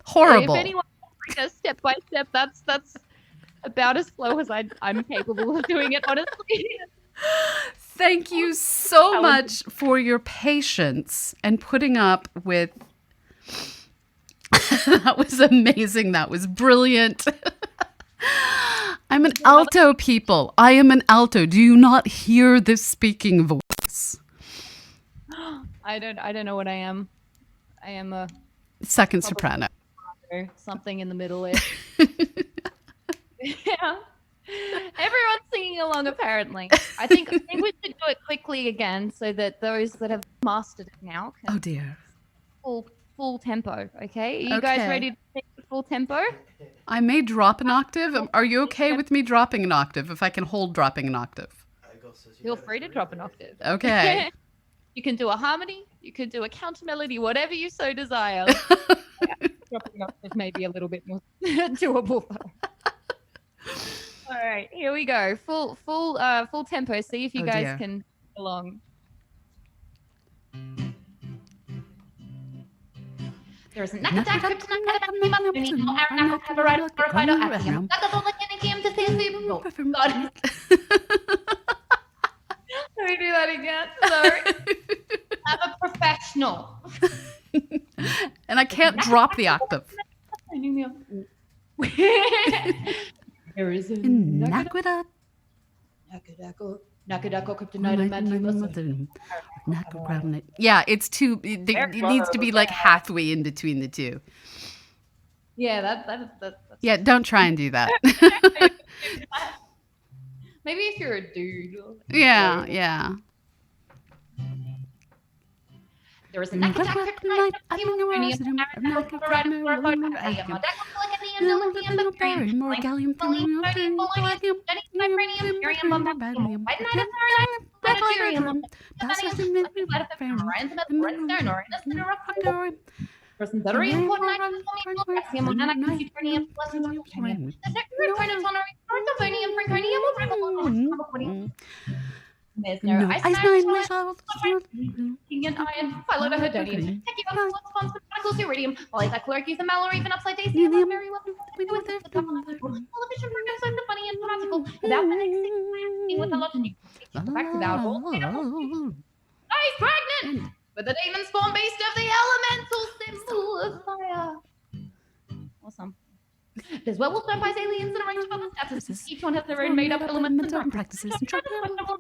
horrible. If anyone wants a step by step, that's about as slow as I'm capable of doing it, honestly. Thank you so much for your patience and putting up with. That was amazing. That was brilliant. I'm an alto, people. I am an alto. Do you not hear this speaking voice? I don't know what I am. I am a second soprano. Or something in the middle. Yeah. Everyone's singing along, apparently. I think we should do it quickly again so that those that have mastered it now can. Oh dear. Full tempo. Okay. Are you guys ready to sing the full tempo? I may drop an octave. Are you okay with me dropping an octave if I can hold dropping an octave? Feel free to drop an octave. Okay. You can do a harmony. You can do a counter melody. Whatever you so desire. Dropping an octave may be a little bit more doable. All right, here we go. Full tempo. See if you guys can along. There is a Let me do that again. Sorry. I'm a professional. And I can't drop the octave. There is a yeah, it's too. It needs to be like halfway in between the two. Yeah, that's yeah. Don't try and do that. Maybe if you're a dude. Yeah. There is a There's no ice nine, iron, phyllote, hydronium, tachyons, particles, iridium, polydichloric, euthemal, or even upside down, very well with the television programs like the funny and practical, without the next thing with a lot of new facts about all. he's pregnant with the demon spawn beast of the elemental symbol of fire. Awesome. There's werewolf, vampires, aliens, and a range of other statuses. Each one has their own made-up elements and practices. Questionable,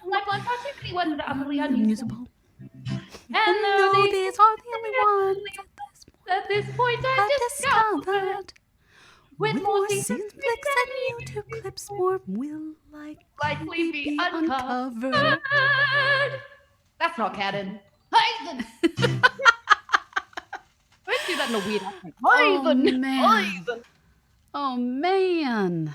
lifeline, productivity, words that are utterly unusable. And though these are the only ones at this point I've discovered, with more season flicks and YouTube clips, more will likely be uncovered. That's not canon. Heathen! Let's do that in a weird accent. Heathen! Heathen! Oh, man.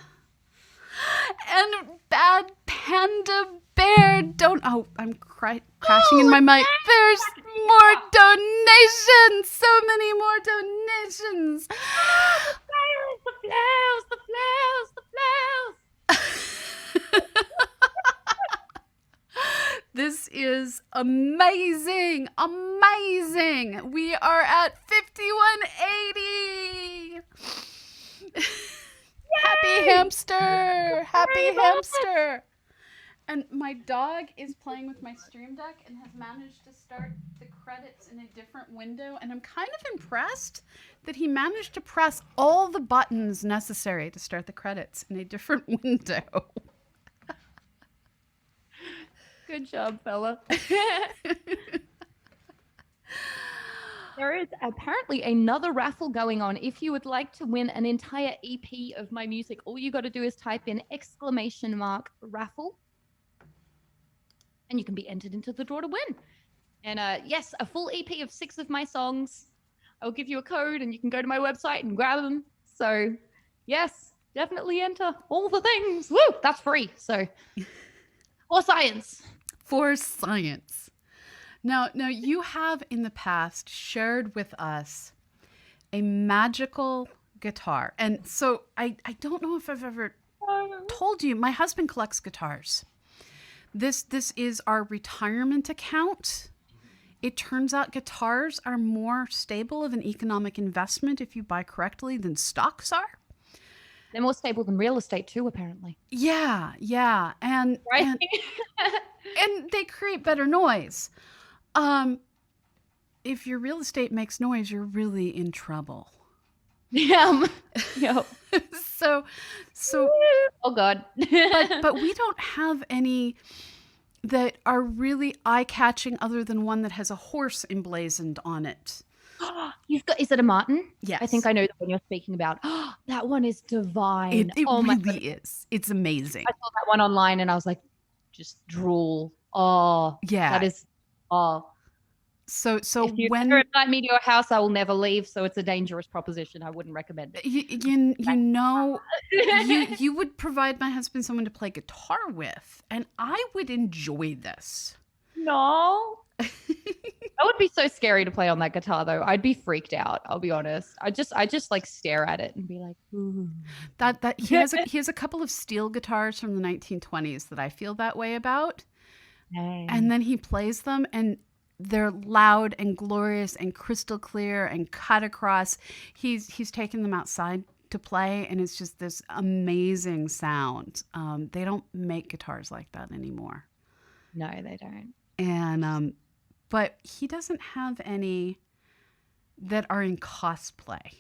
And Bad Panda Bear, don't... Oh, I'm crashing in my mic. There's more donations. So many more donations. The flowers, the flowers, the flowers, the flowers. This is amazing. Amazing. We are at 5180. Happy hamster. Happy hamster. And my dog is playing with my Stream Deck and has managed to start the credits in a different window. And I'm kind of impressed that he managed to press all the buttons necessary to start the credits in a different window. Good job, fella. There is apparently another raffle going on. If you would like to win an entire EP of my music, all you got to do is type in !raffle. And you can be entered into the draw to win. And yes, a full EP of 6 of my songs. I'll give you a code and you can go to my website and grab them. So yes, definitely enter all the things. Woo, that's free. So for science. For science. Now you have in the past shared with us a magical guitar. And so I don't know if I've ever told you, my husband collects guitars. This is our retirement account. It turns out guitars are more stable of an economic investment if you buy correctly than stocks are. They're more stable than real estate too, apparently. Yeah. And, right? and they create better noise. If your real estate makes noise, you're really in trouble. Yeah. So oh God. but we don't have any that are really eye-catching other than one that has a horse emblazoned on it. Is it a Martin? Yes. I think I know the one you're speaking about. That one is divine. It really is. It's amazing. I saw that one online and I was like, just drool. Oh, yeah. That is, So if you when ever invite me to your house, I will never leave. So it's a dangerous proposition. I wouldn't recommend it. You would provide my husband someone to play guitar with, and I would enjoy this. No. That would be so scary to play on that guitar, though. I'd be freaked out. I'll be honest. I just like stare at it and be like, ooh. That he has a couple of steel guitars from the 1920s that I feel that way about. Dang. And then he plays them, and they're loud and glorious and crystal clear and cut across. He's taken them outside to play, and it's just this amazing sound. They don't make guitars like that anymore. No, they don't. And but he doesn't have any that are in cosplay.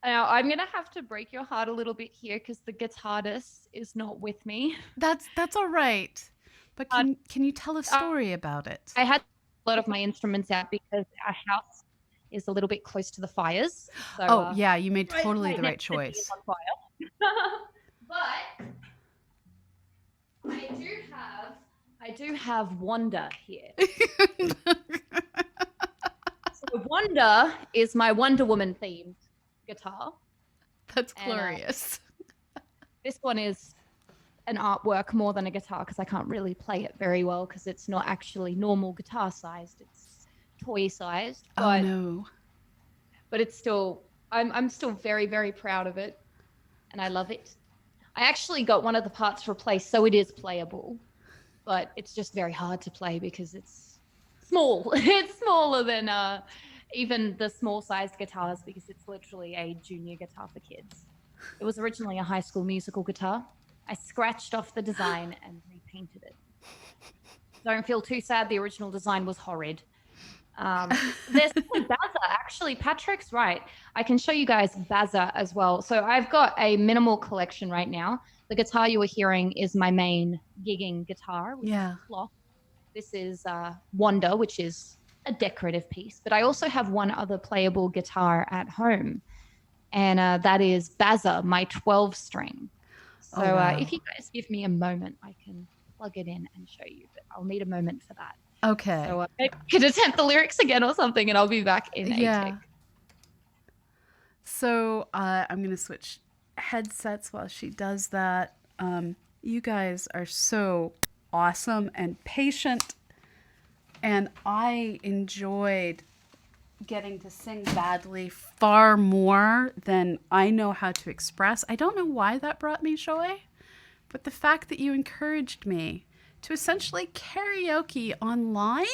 Now, I'm going to have to break your heart a little bit here because the guitarist is not with me. That's all right. But can you tell a story about it? I had a lot of my instruments out because our house is a little bit close to the fires. So, yeah, you made totally the right choice. But I do have Wanda here. So Wanda is my Wonder Woman themed guitar. That's glorious. This one is an artwork more than a guitar because I can't really play it very well because it's not actually normal guitar sized. It's toy sized. Oh no. But it's still, I'm still very, very proud of it. And I love it. I actually got one of the parts replaced so it is playable. But it's just very hard to play because it's small. It's smaller than even the small sized guitars because it's literally a junior guitar for kids. It was originally a High School Musical guitar. I scratched off the design and repainted it. Don't feel too sad. The original design was horrid. There's Bazza. Actually, Patrick's right. I can show you guys Bazza as well. So I've got a minimal collection right now. The guitar you were hearing is my main gigging guitar, which is Sloth. This is Wonder, which is a decorative piece. But I also have one other playable guitar at home, and that is Bazza, my 12-string. So if you guys give me a moment, I can plug it in and show you. But I'll need a moment for that. Okay. So maybe I could attempt the lyrics again or something, and I'll be back in a tick. So I'm going to switch headsets while she does that. You guys are so awesome and patient, and I enjoyed getting to sing badly far more than I know how to express. I don't know why that brought me joy, but the fact that you encouraged me to essentially karaoke online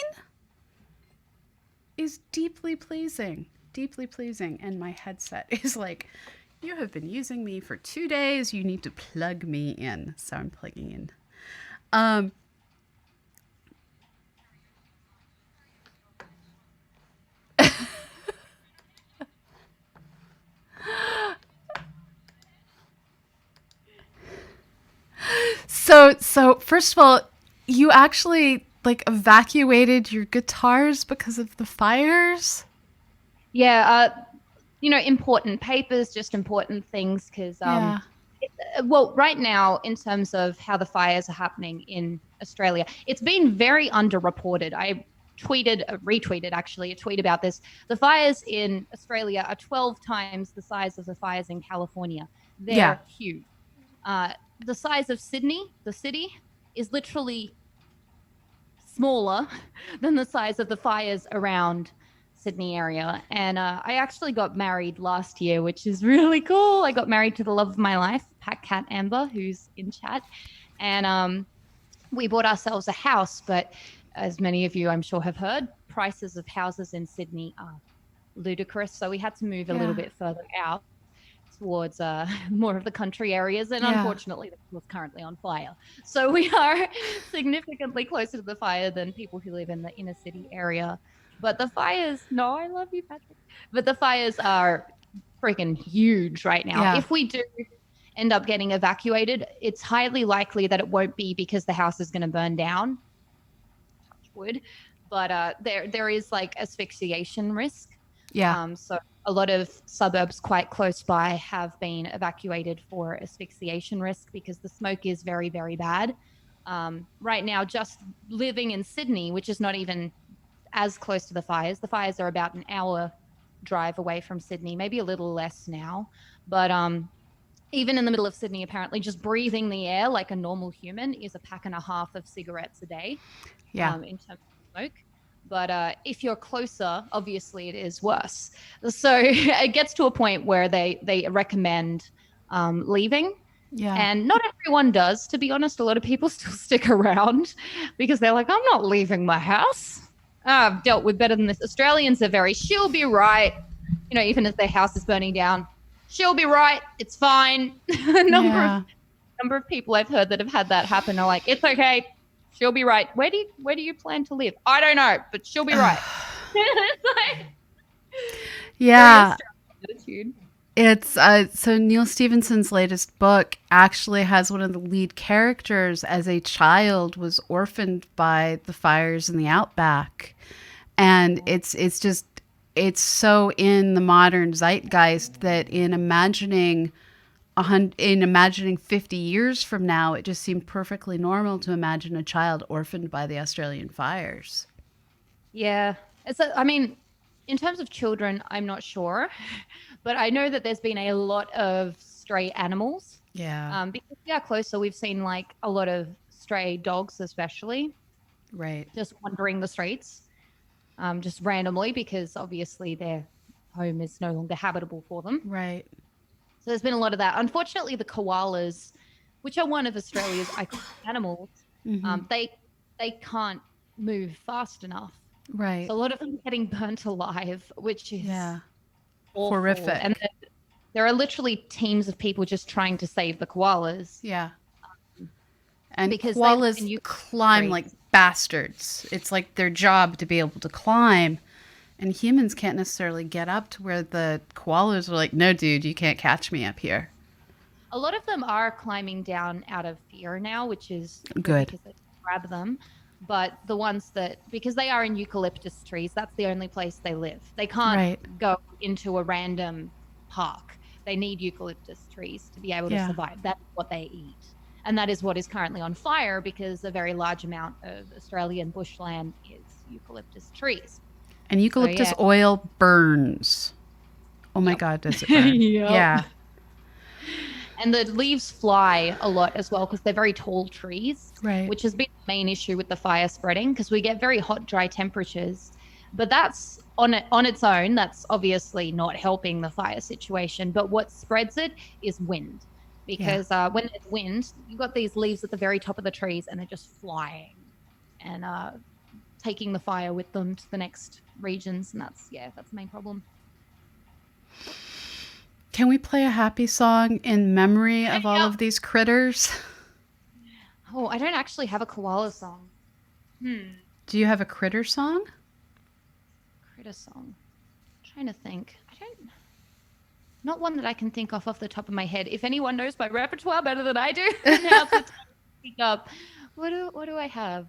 is deeply pleasing, and my headset is like, you have been using me for 2 days, you need to plug me in. So I'm plugging in. So first of all, you actually like evacuated your guitars because of the fires? Yeah, important papers, just important things, because well, right now, in terms of how the fires are happening in Australia, it's been very underreported. I retweeted actually a tweet about this. The fires in Australia are 12 times the size of the fires in California. They're huge. The size of Sydney, the city, is literally smaller than the size of the fires around Sydney area. And I actually got married last year, which is really cool. I got married to the love of my life, Pat Cat Amber, who's in chat. And we bought ourselves a house. But as many of you, I'm sure, have heard, prices of houses in Sydney are ludicrous. So we had to move a little bit further out towards more of the country areas, and unfortunately the was currently on fire, so we are significantly closer to the fire than people who live in the inner city area. But the fires, no, I love you, Patrick, but the fires are freaking huge right now. If we do end up getting evacuated, it's highly likely that it won't be because the house is going to burn down, touch wood, but there is like asphyxiation risk. So a lot of suburbs quite close by have been evacuated for asphyxiation risk because the smoke is very, very bad. Right now, just living in Sydney, which is not even as close to the fires are about an hour drive away from Sydney, maybe a little less now. But even in the middle of Sydney, apparently just breathing the air like a normal human is a pack and a half of cigarettes a day in terms of smoke. But if you're closer, obviously it is worse. So it gets to a point where they recommend leaving. And not everyone does, to be honest. A lot of people still stick around because they're like, I'm not leaving my house. I've dealt with better than this. Australians are very, she'll be right. Even if their house is burning down, she'll be right. It's fine. Number of people I've heard that have had that happen are like, it's okay. She'll be right. Where do you plan to live? I don't know, but she'll be right. It's so Neil Stephenson's latest book actually has one of the lead characters as a child was orphaned by the fires in the outback, and it's so in the modern zeitgeist that in imagining 50 years from now, it just seemed perfectly normal to imagine a child orphaned by the Australian fires. Yeah. In terms of children, I'm not sure, but I know that there's been a lot of stray animals. Because we are closer, we've seen like a lot of stray dogs, especially. Right. Just wandering the streets, just randomly, because obviously their home is no longer habitable for them. Right. So there's been a lot of that. Unfortunately, the koalas, which are one of Australia's iconic animals, they can't move fast enough. Right. So a lot of them are getting burnt alive, which is awful. Horrific. And there are literally teams of people just trying to save the koalas. Yeah. And because they live in koalas climb trees. like bastards. It's like their job to be able to climb. And humans can't necessarily get up to where the koalas are like, no, dude, you can't catch me up here. A lot of them are climbing down out of fear now, which is Good. because they grab them. But the ones that, because they are in eucalyptus trees, that's the only place they live. They can't Right. go into a random park. They need eucalyptus trees to be able to Yeah. survive. That's what they eat. And that is what is currently on fire because a very large amount of Australian bushland is eucalyptus trees. And eucalyptus yeah. oil burns. Oh my Yep. God, does it burn? Yep. Yeah. And the leaves fly a lot as well because they're very tall trees, Right. which has been the main issue with the fire spreading because we get very hot, dry temperatures. But that's on its own, that's obviously not helping the fire situation. But what spreads it is wind. Because when there's wind, you've got these leaves at the very top of the trees and they're just flying and taking the fire with them to the next regions. And that's the main problem. Can we play a happy song in memory of all of these critters? Oh, I don't actually have a koala song. Do you have a critter song? Critter song. I'm trying to think. Not one that I can think off the top of my head. If anyone knows my repertoire better than I do, now's the time to speak up. What do I have?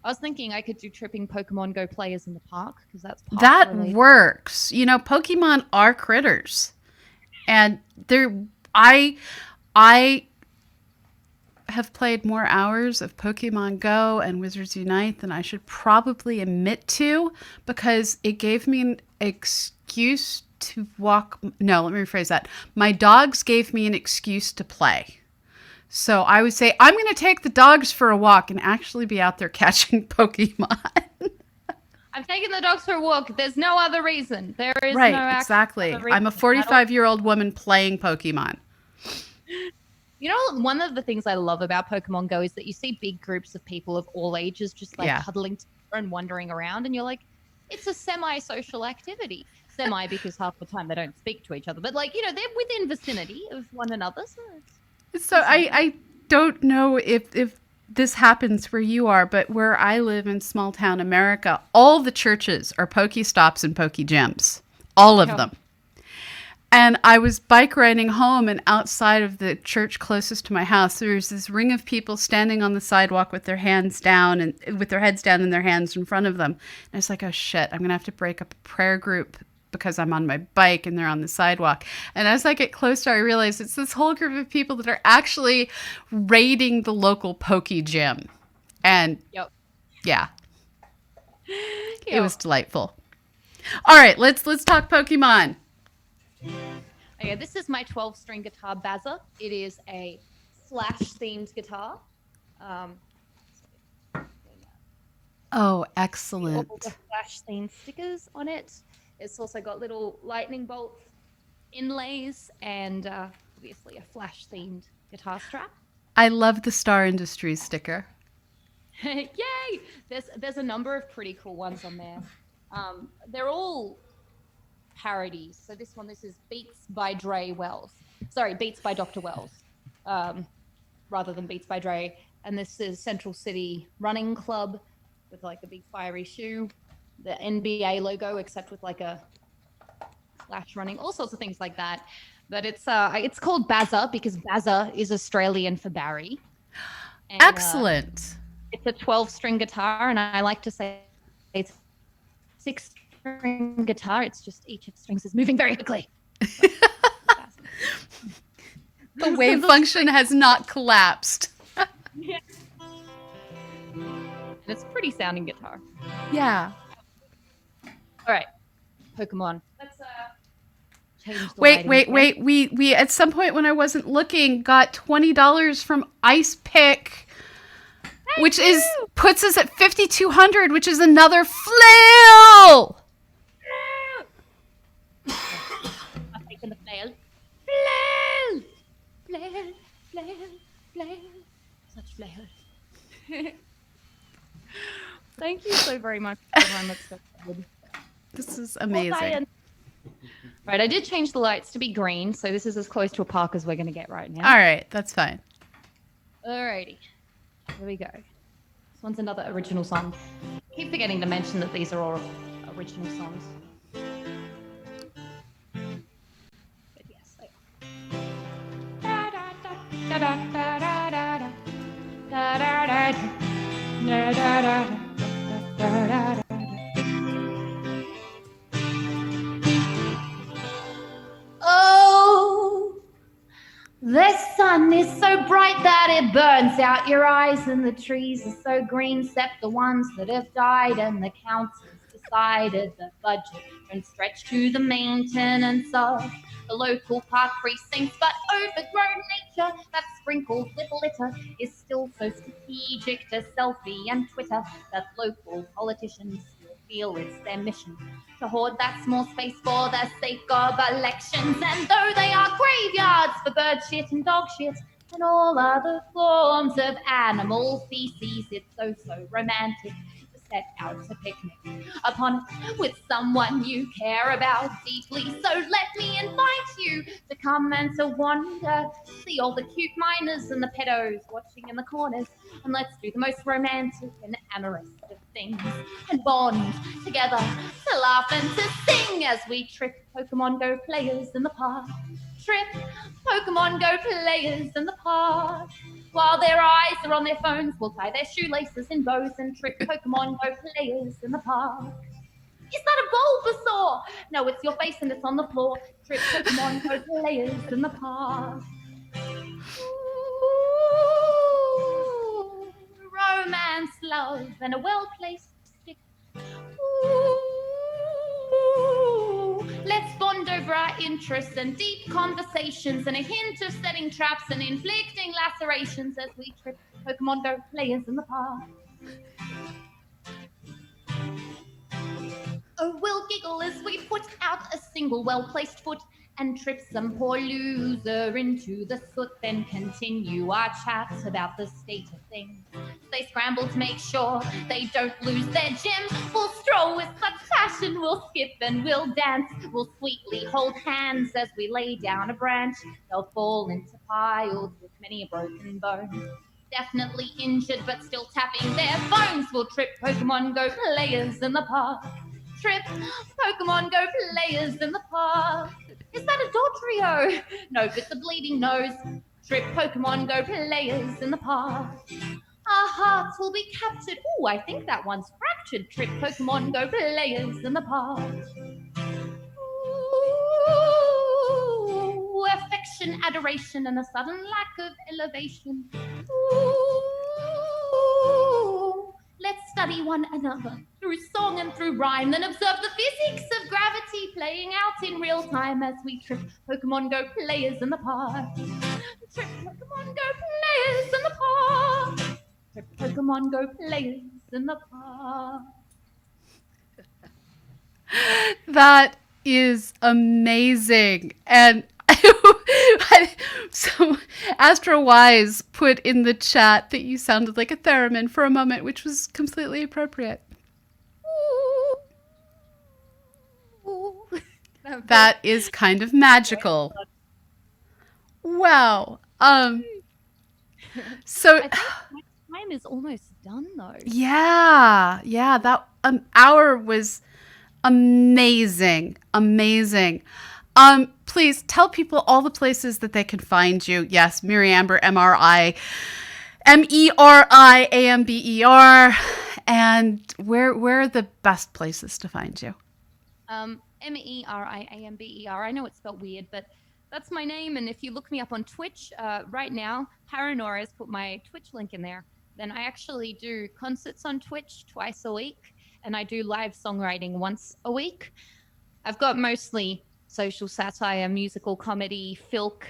I was thinking I could do tripping Pokemon Go players in the park because that's That works. You know, Pokemon are critters. And I have played more hours of Pokemon Go and Wizards Unite than I should probably admit to because it gave me an excuse to walk. No, let me rephrase that. My dogs gave me an excuse to play. So I would say, I'm going to take the dogs for a walk and actually be out there catching Pokemon. I'm taking the dogs for a walk. There's no other reason. There is right, no exactly. other reason. I'm a 45-year-old woman playing Pokemon. You know, one of the things I love about Pokemon Go is that you see big groups of people of all ages just like huddling together and wandering around, and you're like, it's a semi-social activity. Semi because half the time they don't speak to each other, but like, you know, they're within vicinity of one another. So I don't know if this happens where you are, but where I live in small town America, all the churches are Pokestops and Pokegems. All of them. And I was bike riding home, and outside of the church closest to my house, there was this ring of people standing on the sidewalk with their hands down and with their heads down and their hands in front of them. And I was like, oh shit, I'm going to have to break up a prayer group because I'm on my bike and they're on the sidewalk. And as I get closer, I realize it's this whole group of people that are actually raiding the local Pokegym. And it was delightful. All right, let's talk Pokemon. Okay, this is my 12-string guitar Bazza. It is a Flash-themed guitar. Oh, excellent. All the Flash-themed stickers on it. It's also got little lightning bolt inlays and obviously a Flash-themed guitar strap. I love the Star Industries sticker. Yay! There's a number of pretty cool ones on there. They're all parodies. So this is Beats by Dre Wells. Sorry, Beats by Dr. Wells, rather than Beats by Dre. And this is Central City Running Club with like the big fiery shoe, the NBA logo, except with like a Flash running, all sorts of things like that. But it's called Bazza because Bazza is Australian for Barry. And, excellent. It's a 12-string guitar, and I like to say it's 6-string guitar. It's just each of the strings is moving very quickly. The wave function has not collapsed. Yeah. It's a pretty sounding guitar. Yeah. All right, Pokemon. Let's change the Wait. lighting. We at some point when I wasn't looking got $20 from Ice Pick, which puts us at 5,200, which is another flail. I'm taking the flail. Flail. Such flail. Thank you so very much, everyone. That's so good. This is amazing. Right, I did change the lights to be green, so this is as close to a park as we're going to get right now. All right, that's fine. Alrighty. Here we go. This one's another original song. Keep forgetting to mention that these are all original songs. But yes, they are. Da, da, da, da, da, da, da, da, da, da, da, da, da, da, da. Oh, the sun is so bright that it burns out your eyes, and the trees are so green, except the ones that have died, and the council's decided the budget won't stretch to the maintenance of the local park precincts, but overgrown nature that's sprinkled with litter is still so strategic to selfie and Twitter that local politicians still feel it's their mission to hoard that small space for the sake of elections. And though they are graveyards for bird shit and dog shit and all other forms of animal feces, it's so romantic to set out to picnic upon it with someone you care about deeply. So let me invite you to come and to wander, see all the cute miners and the pedos watching in the corners, and let's do the most romantic and amorous of things and bond together to laugh and to sing as we trip Pokemon Go players in the park. Trip Pokemon Go players in the park. While their eyes are on their phones, we'll tie their shoelaces in bows and trip Pokemon Go players in the park. Is that a Bulbasaur? No, it's your face and it's on the floor. Trip Pokemon Go players in the park. Ooh, romance, love, and a well-placed stick. Ooh, let's bond over our interests and deep conversations and a hint of setting traps and inflicting lacerations as we trip Pokemon Go players in the park. Oh, we'll giggle as we put out a single well-placed foot and trip some poor loser into the soot, then continue our chats about the state of things. They scramble to make sure they don't lose their gym. We'll stroll with such passion, we'll skip and we'll dance. We'll sweetly hold hands as we lay down a branch. They'll fall into piles with many a broken bone. Definitely injured but still tapping their phones. We'll trip Pokemon Go players in the park. Trip Pokemon Go players in the park. Is that a Dodrio? No, but the bleeding nose. Trip Pokemon Go players in the park. Our hearts will be captured. Ooh, I think that one's fractured. Trip Pokemon Go players in the park. Ooh, affection, adoration, and a sudden lack of elevation. Ooh, let's study one another through song and through rhyme, then observe the physics of gravity playing out in real time as we trip Pokemon Go players in the park. Trip Pokemon Go players in the park. Trip Pokemon Go players in the park. That is amazing. And so Astro Wise put in the chat that you sounded like a theremin for a moment, which was completely appropriate. That is kind of magical. Wow. So I think my time is almost done though. yeah, that hour was amazing. Please tell people all the places that they can find you. Yes, Meri Amber, Meriamber. And where are the best places to find you? Meriamber. I know it's spelled weird, but that's my name. And if you look me up on Twitch right now, Paranora has put my Twitch link in there. Then I actually do concerts on Twitch twice a week, and I do live songwriting once a week. I've got mostly social satire, musical comedy, filk,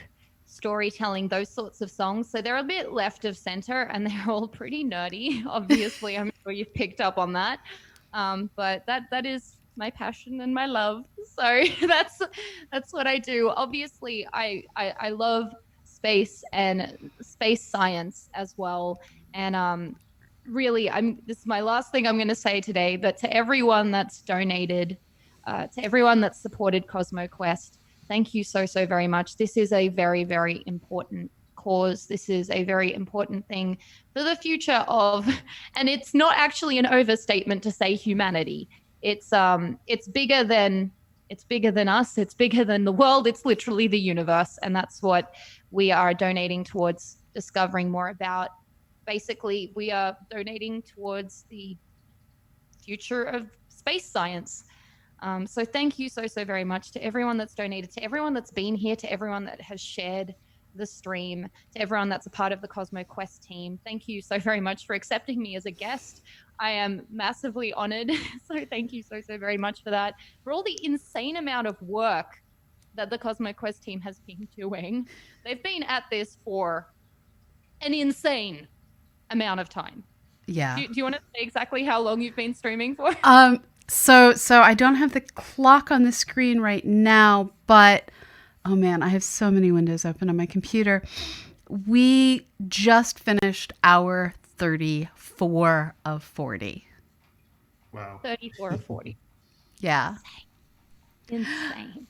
storytelling, those sorts of songs. So they're a bit left of center and they're all pretty nerdy. Obviously, I'm sure you've picked up on that. But that is my passion and my love. So that's what I do. Obviously, I love space and space science as well. And really, this is my last thing I'm going to say today, but to everyone that's donated, to everyone that's supported CosmoQuest, thank you so very much. This is a very, very important cause. This is a very important thing for the future of, and it's not actually an overstatement to say humanity. It's bigger than us. It's bigger than the world. It's literally the universe, and that's what we are donating towards discovering more about. Basically, we are donating towards the future of space science. So thank you so very much to everyone that's donated, to everyone that's been here, to everyone that has shared the stream, to everyone that's a part of the Cosmo Quest team. Thank you so very much for accepting me as a guest. I am massively honored. So thank you so very much for that, for all the insane amount of work that the Cosmo Quest team has been doing. They've been at this for an insane amount of time. Yeah. Do you want to say exactly how long you've been streaming for? So I don't have the clock on the screen right now, but oh man, I have so many windows open on my computer. We just finished our 34 of 40. Wow. 34 of 40. Yeah. Insane.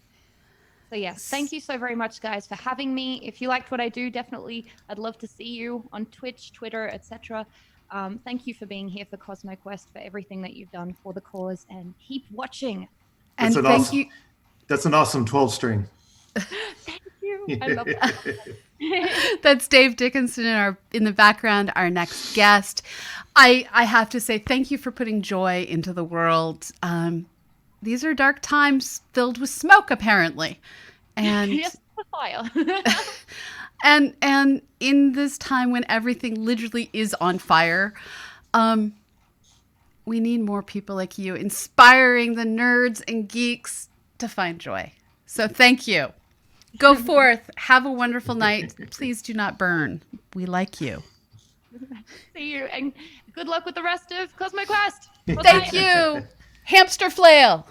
So yes, thank you so very much, guys, for having me. If you liked what I do, definitely I'd love to see you on Twitch, Twitter, etc. Thank you for being here for Cosmo Quest, for everything that you've done for the cause, and keep watching. And thank you. That's an awesome 12 string. Thank you. I love that. That's Dave Dickinson in the background, our next guest. I have to say thank you for putting joy into the world. These are dark times filled with smoke, apparently. And yes, the fire. and in this time when everything literally is on fire, we need more people like you inspiring the nerds and geeks to find joy. So thank you. Go forth. Have a wonderful night. Please do not burn. We like you. See you, and good luck with the rest of Cosmo Quest. Thank you. Hamster flail.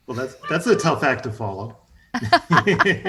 Well, that's a tough act to follow.